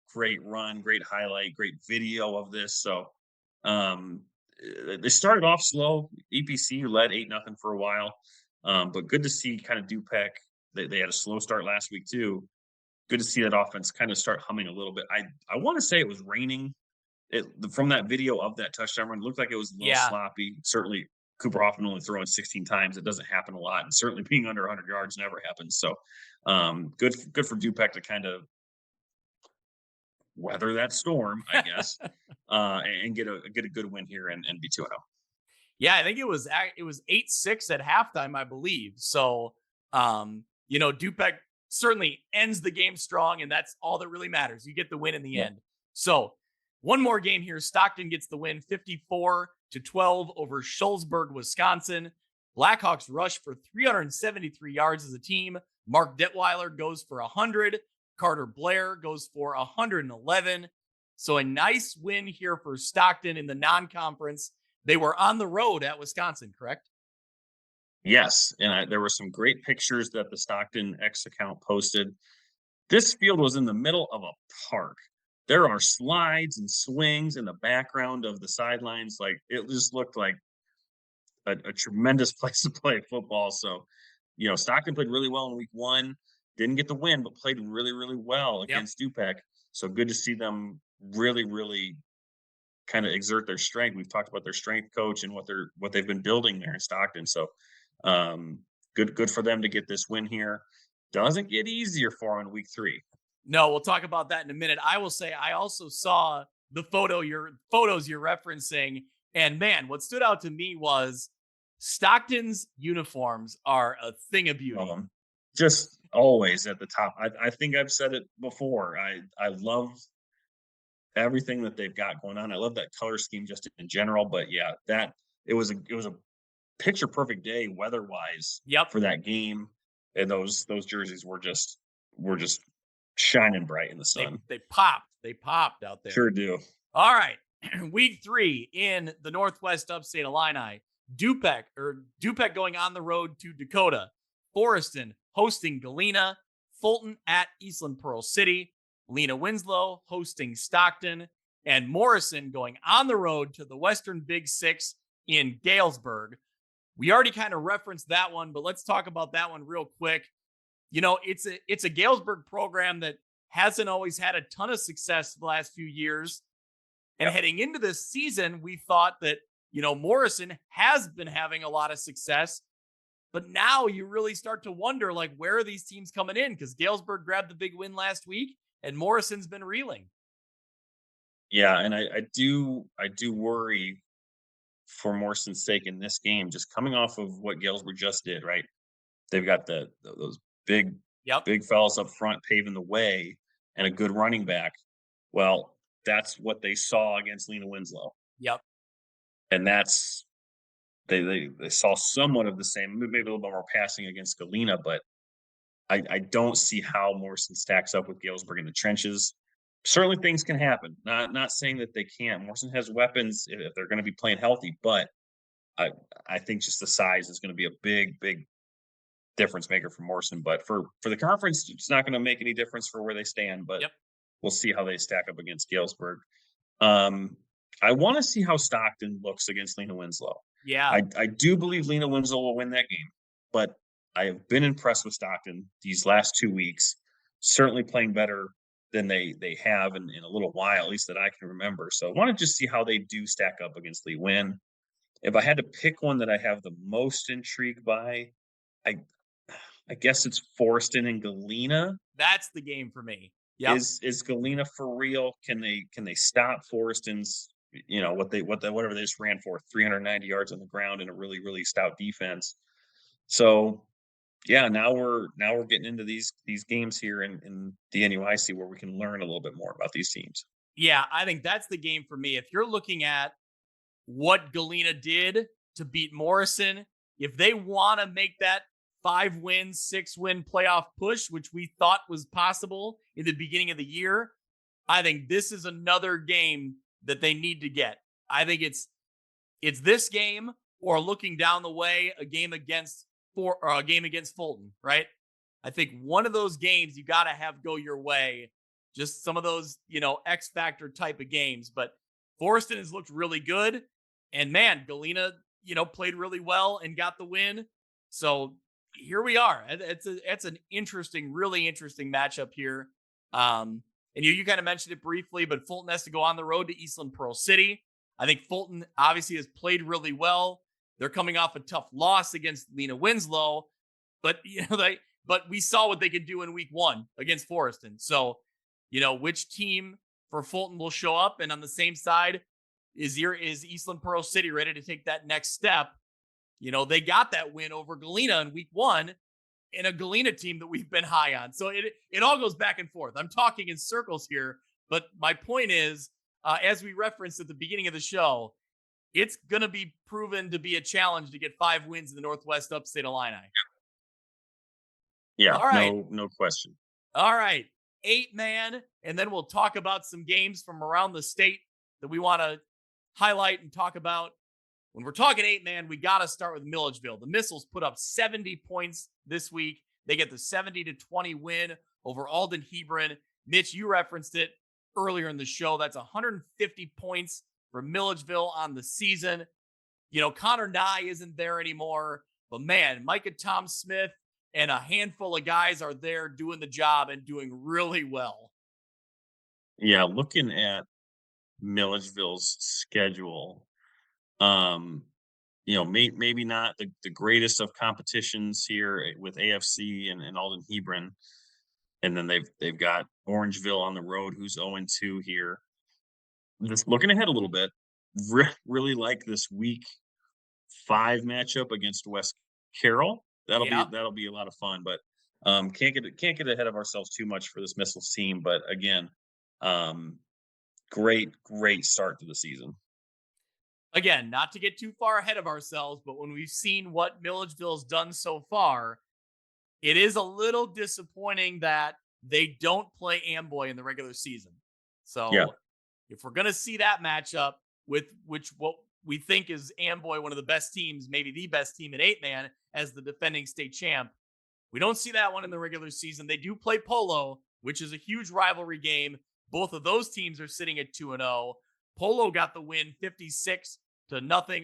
run, great highlight, great video of this. So they started off slow. EPC led 8-0 for a while, but good to see kind of Dupek. They had a slow start last week too. Good to see that offense kind of start humming a little bit. I want to say it was raining. From that video of that touchdown run, it looked like it was a little sloppy. Certainly, Cooper Hoffman only throwing 16 times. It doesn't happen a lot, and certainly being under 100 yards never happens. So, good for Dupek to kind of weather that storm, I guess, and get a good win here and be 2-0. Yeah, I think it was 8-6 at halftime, I believe. So, Dupek certainly ends the game strong, and that's all that really matters. You get the win in the end. So, one more game here. Stockton gets the win 54-12 over Schulzburg, Wisconsin. Blackhawks rush for 373 yards as a team. Mark Detweiler goes for 100. Carter Blair goes for 111. So a nice win here for Stockton in the non-conference. They were on the road at Wisconsin, correct? Yes, and there were some great pictures that the Stockton X account posted. This field was in the middle of a park. There are slides and swings in the background of the sidelines. Like, it just looked like a tremendous place to play football. So, Stockton played really well in week 1. Didn't get the win, but played really, really well Yep. against Dupec. So good to see them really, really kind of exert their strength. We've talked about their strength coach and what they've been building there in Stockton. So good for them to get this win here. Doesn't get easier for them in week 3. No, we'll talk about that in a minute. I will say I also saw the photos you're referencing, and man, what stood out to me was Stockton's uniforms are a thing of beauty. Just always at the top. I think I've said it before. I love everything that they've got going on. I love that color scheme just in general. But yeah, it was a picture perfect day weather wise. Yep. For that game, and those jerseys were just shining bright in the sun. They popped out there. Sure do. All right, week 3 in the Northwest Upstate Illini. Dupec going on the road to Dakota. Forreston hosting Galena. Fulton at Eastland Pearl City. Lena Winslow hosting Stockton. And Morrison going on the road to the Western Big Six in Galesburg. We already kind of referenced that one, but let's talk about that one real quick. It's a Galesburg program that hasn't always had a ton of success the last few years. And heading into this season, we thought that, Morrison has been having a lot of success. But now you really start to wonder, like, where are these teams coming in? Because Galesburg grabbed the big win last week, and Morrison's been reeling. Yeah, and I do worry for Morrison's sake in this game, just coming off of what Galesburg just did, right? They've got those big fellas up front paving the way and a good running back. Well, that's what they saw against Lena Winslow. Yep. And that's they saw somewhat of the same, maybe a little bit more passing against Galena, but I don't see how Morrison stacks up with Galesburg in the trenches. Certainly things can happen. Not saying that they can't. Morrison has weapons if they're going to be playing healthy, but I think just the size is going to be a big difference maker for Morrison. But for the conference, it's not going to make any difference for where they stand. But we'll see how they stack up against Galesburg. I want to see how Stockton looks against Lena Winslow. Yeah, I do believe Lena Winslow will win that game, but I have been impressed with Stockton these last 2 weeks. Certainly playing better than they have in a little while, at least that I can remember. So I want to just see how they do stack up against Lee Wynn. If I had to pick one that I have the most intrigued by, I guess it's Forreston and Galena. That's the game for me. Yeah, is Galena for real? Can they stop Forreston's? Whatever they just ran for 390 yards on the ground in a really, really stout defense. So yeah, now we're getting into these games here in the NUIC where we can learn a little bit more about these teams. Yeah, I think that's the game for me. If you're looking at what Galena did to beat Morrison, if they want to make that 5-win, 6-win playoff push, which we thought was possible in the beginning of the year, I think this is another game that they need to get. I think it's this game or looking down the way, a game against Fulton, right? I think one of those games you got to have go your way. Just some of those, X factor type of games. But Forreston has looked really good, and man, Galena, played really well and got the win. So here we are. It's an really interesting matchup here. And you kind of mentioned it briefly, but Fulton has to go on the road to Eastland Pearl City. I think Fulton obviously has played really well. They're coming off a tough loss against Lena Winslow, but but we saw what they could do in week 1 against Forreston. So, which team for Fulton will show up? And on the same side, is Eastland Pearl City ready to take that next step? They got that win over Galena in week 1. In a Galena team that we've been high on. So it all goes back and forth. I'm talking in circles here, but my point is, as we referenced at the beginning of the show, it's going to be proven to be a challenge to get 5 wins in the Northwest Upstate Illini. Yeah, all right. No question. All right, 8-man, and then we'll talk about some games from around the state that we want to highlight and talk about. when we're talking 8-man, we got to start with Milledgeville. The Missiles put up 70 points this week. They get the 70-20 win over Alden Hebron. Mitch, you referenced it earlier in the show. That's 150 points for Milledgeville on the season. You know, Connor Nye isn't there anymore, but man, Micah Tom Smith and a handful of guys are there doing the job and doing really well. Yeah, looking at Milledgeville's schedule, maybe not the greatest of competitions here with AFC and Alden Hebron. And then they've got Orangeville on the road, who's 0-2 here. Just looking ahead a little bit, really like this week 5 matchup against West Carroll. That'll be a lot of fun, but can't get ahead of ourselves too much for this Missiles team. But again, great start to the season. Again, not to get too far ahead of ourselves, but when we've seen what Milledgeville's done so far, it is a little disappointing that they don't play Amboy in the regular season. So if we're going to see that matchup with what we think is Amboy, one of the best teams, maybe the best team in 8-man as the defending state champ, we don't see that one in the regular season. They do play Polo, which is a huge rivalry game. Both of those teams are sitting at 2-0. Polo got the win 56-0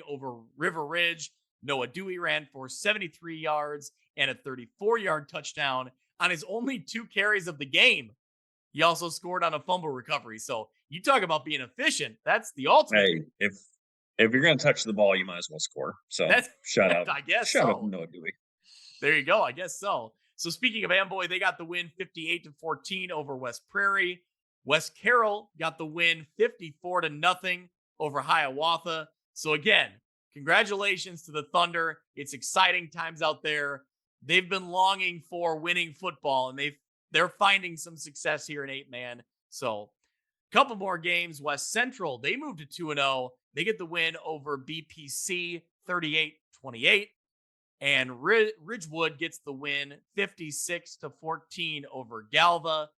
over River Ridge. Noah Dewey ran for 73 yards and a 34-yard touchdown on his only 2 carries of the game. He also scored on a fumble recovery. So you talk about being efficient. That's the ultimate. Hey, if you're going to touch the ball, you might as well score. So shout out. I guess shout so. out to Noah Dewey. There you go. I guess so. So speaking of Amboy, they got the win 58-14 over West Prairie. West Carroll got the win 54-0 over Hiawatha. So again, congratulations to the Thunder. It's exciting times out there. They've been longing for winning football, and they're finding some success here in 8-man. So a couple more games. West Central, they moved to 2-0. They get the win over BPC 38-28. And Ridgewood gets the win 56-14 over Galva.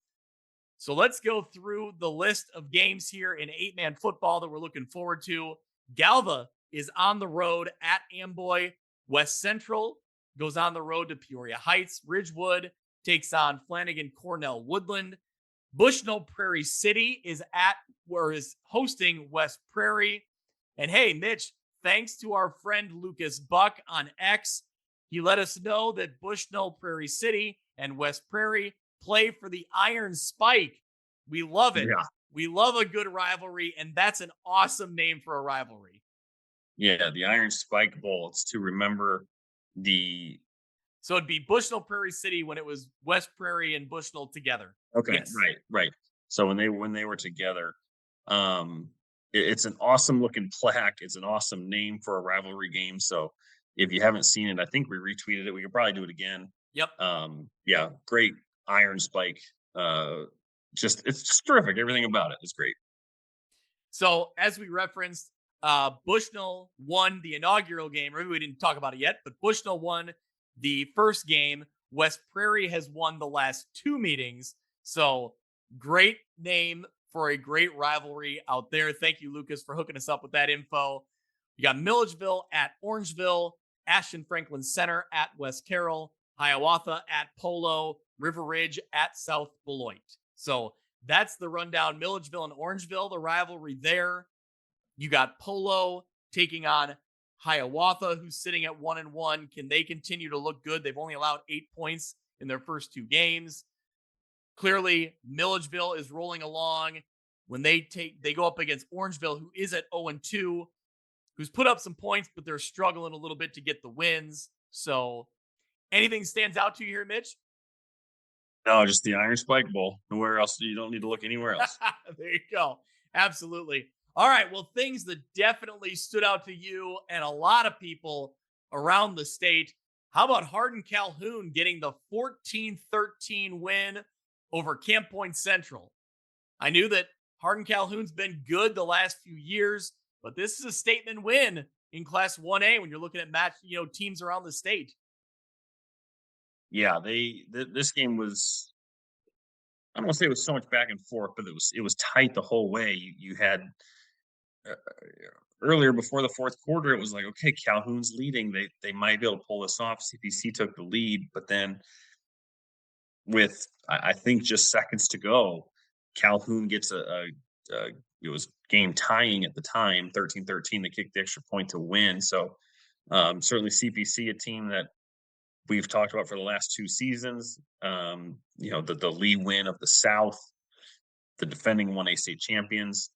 So let's go through the list of games here in 8-man football that we're looking forward to. Galva is on the road at Amboy. West Central goes on the road to Peoria Heights. Ridgewood takes on Flanagan Cornell Woodland. Bushnell Prairie City is hosting West Prairie. And hey, Mitch, thanks to our friend Lucas Buck on X, he let us know that Bushnell Prairie City and West Prairie play for the Iron Spike. We love it. Yeah. We love a good rivalry, and that's an awesome name for a rivalry. Yeah, the Iron Spike Bowl. It's to remember So it'd be Bushnell Prairie City when it was West Prairie and Bushnell together. Okay, Yes. right. So when they were together, it's an awesome looking plaque. It's an awesome name for a rivalry game. So if you haven't seen it, I think we retweeted it. We could probably do it again. Yep. Great Iron Spike. It's just terrific. Everything about it is great. So as we referenced, Bushnell won the inaugural game. Maybe we didn't talk about it yet, but Bushnell won the first game. West Prairie has won the last 2 meetings. So great name for a great rivalry out there. Thank you, Lucas, for hooking us up with that info. You got Milledgeville at Orangeville, Ashton Franklin Center at West Carroll, Hiawatha at Polo, River Ridge at South Beloit. So that's the rundown. Milledgeville and Orangeville, the rivalry there. You got Polo taking on Hiawatha, who's sitting at 1-1. Can they continue to look good? They've only allowed 8 points in their first 2 games. Clearly, Milledgeville is rolling along. When they go up against Orangeville, who is at 0-2, who's put up some points, but they're struggling a little bit to get the wins. So anything stands out to you here, Mitch? No, just the Iron Spike Bowl. Nowhere else. You don't need to look anywhere else. There you go. Absolutely. All right. Well, things that definitely stood out to you and a lot of people around the state. How about Hardin Calhoun getting the 14-13 win over Camp Point Central? I knew that Hardin Calhoun's been good the last few years, but this is a statement win in Class 1A when you're looking at teams around the state. Yeah, this game was, I don't want to say it was so much back and forth, but it was tight the whole way. You had earlier before the fourth quarter, it was like, okay, Calhoun's leading. They might be able to pull this off. CPC took the lead, but then with I think just seconds to go, Calhoun gets it was game tying at the time, 13-13. They kicked the extra point to win. So certainly CPC, a team that we've talked about for the last 2 seasons. The Lee win of the South, the defending 1A state champions.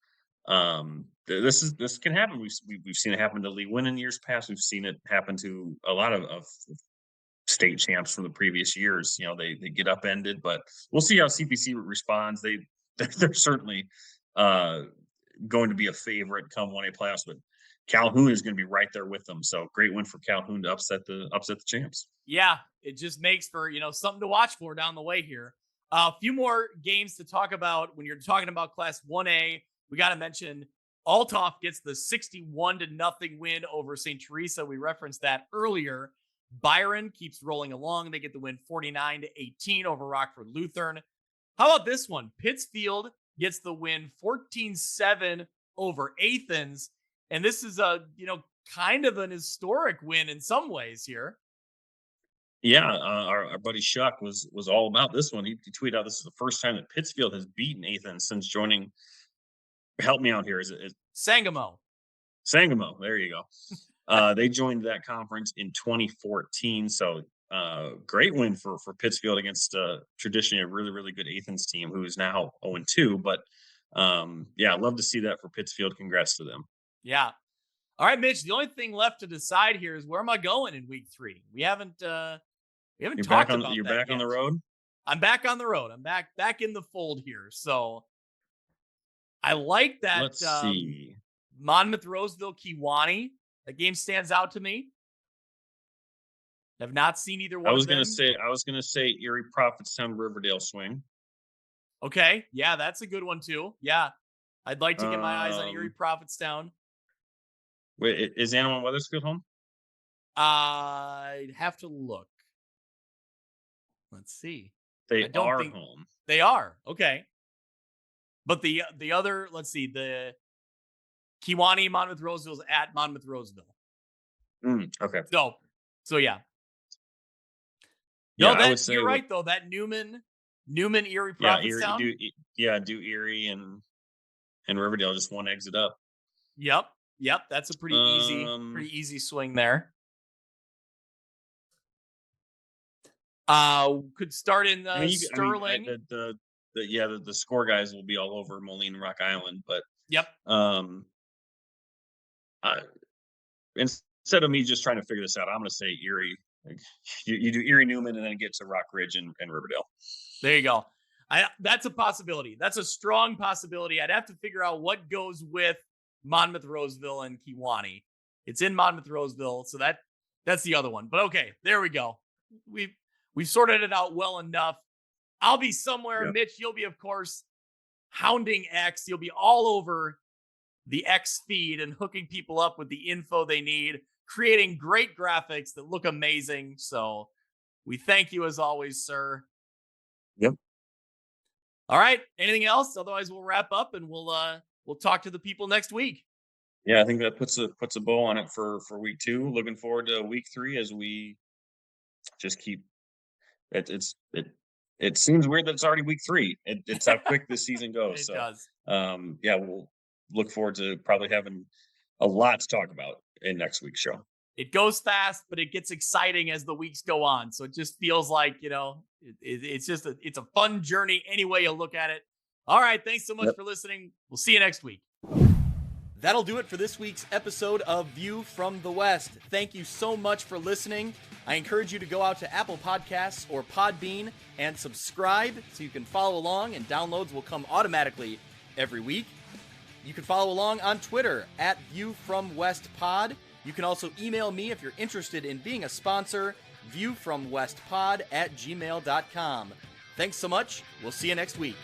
This can happen. We've seen it happen to Lee Win in years past. We've seen it happen to a lot of state champs from the previous years. They get upended, but we'll see how CPC responds. They're certainly going to be a favorite come 1A playoffs, but Calhoun is going to be right there with them. So great win for Calhoun to upset the champs. Yeah, it just makes for, something to watch for down the way here. A few more games to talk about when you're talking about Class 1A. We got to mention Althoff gets the 61-0 win over St. Teresa. We referenced that earlier. Byron keeps rolling along. They get the win 49-18 over Rockford Lutheran. How about this one? Pittsfield gets the win 14-7 over Athens. And this is a, kind of an historic win in some ways here. Yeah, our buddy Shuck was all about this one. He tweeted out this is the first time that Pittsfield has beaten Athens since joining. Help me out here. Is it Sangamo? Sangamo. There you go. They joined that conference in 2014. So great win for Pittsfield against traditionally a really, really good Athens team who is now 0-2. But I'd love to see that for Pittsfield. Congrats to them. Yeah. All right, Mitch, the only thing left to decide here is where am I going in week 3? We haven't talked about that. You're back on the road? I'm back on the road. I'm back in the fold here. So I like that. Let's see. Monmouth, Roseville, Kewanee. That game stands out to me. Have not seen either one. I was gonna say Erie, Prophetstown, Riverdale swing. Okay, yeah, that's a good one too. Yeah, I'd like to get my eyes on Erie, Prophetstown. Wait, is Animal Weathersfield home? I'd have to look. Let's see. They are home. They are. Okay. But the other, let's see, the Kewanee, Monmouth, Roseville's at Monmouth, Roseville. Okay. So yeah. No, I would say you're right though. That Newman, Erie, Prophetstown. Do Erie and Riverdale, just one exit up. Yep. That's a pretty easy swing there. Could start in Sterling. The score guys will be all over Moline and Rock Island, but yep. Instead of me just trying to figure this out, I'm going to say Erie. You do Erie, Newman, and then get to Rock Ridge and Riverdale. There you go. That's a possibility. That's a strong possibility. I'd have to figure out what goes with Monmouth, Roseville, and Kewanee. It's in Monmouth, Roseville, so that's the other one. But okay, there we go. We've sorted it out well enough. I'll be somewhere. Yep. Mitch, you'll be, of course, hounding X. You'll be all over the X feed and hooking people up with the info they need, creating great graphics that look amazing. So we thank you as always, sir. Yep. All right. Anything else? Otherwise, we'll wrap up and we'll talk to the people next week. Yeah, I think that puts a bow on it for week 2. Looking forward to week 3 as we just keep it seems weird that it's already week 3. It's how quick this season goes. It does. We'll look forward to probably having a lot to talk about in next week's show. It goes fast, but it gets exciting as the weeks go on. So it just feels like, it's just it's a fun journey any way you look at it. All right. Thanks so much for listening. We'll see you next week. That'll do it for this week's episode of View from the West. Thank you so much for listening. I encourage you to go out to Apple Podcasts or Podbean and subscribe so you can follow along, and downloads will come automatically every week. You can follow along on Twitter at ViewFromWestPod. You can also email me if you're interested in being a sponsor, viewfromwestpod@gmail.com. Thanks so much. We'll see you next week.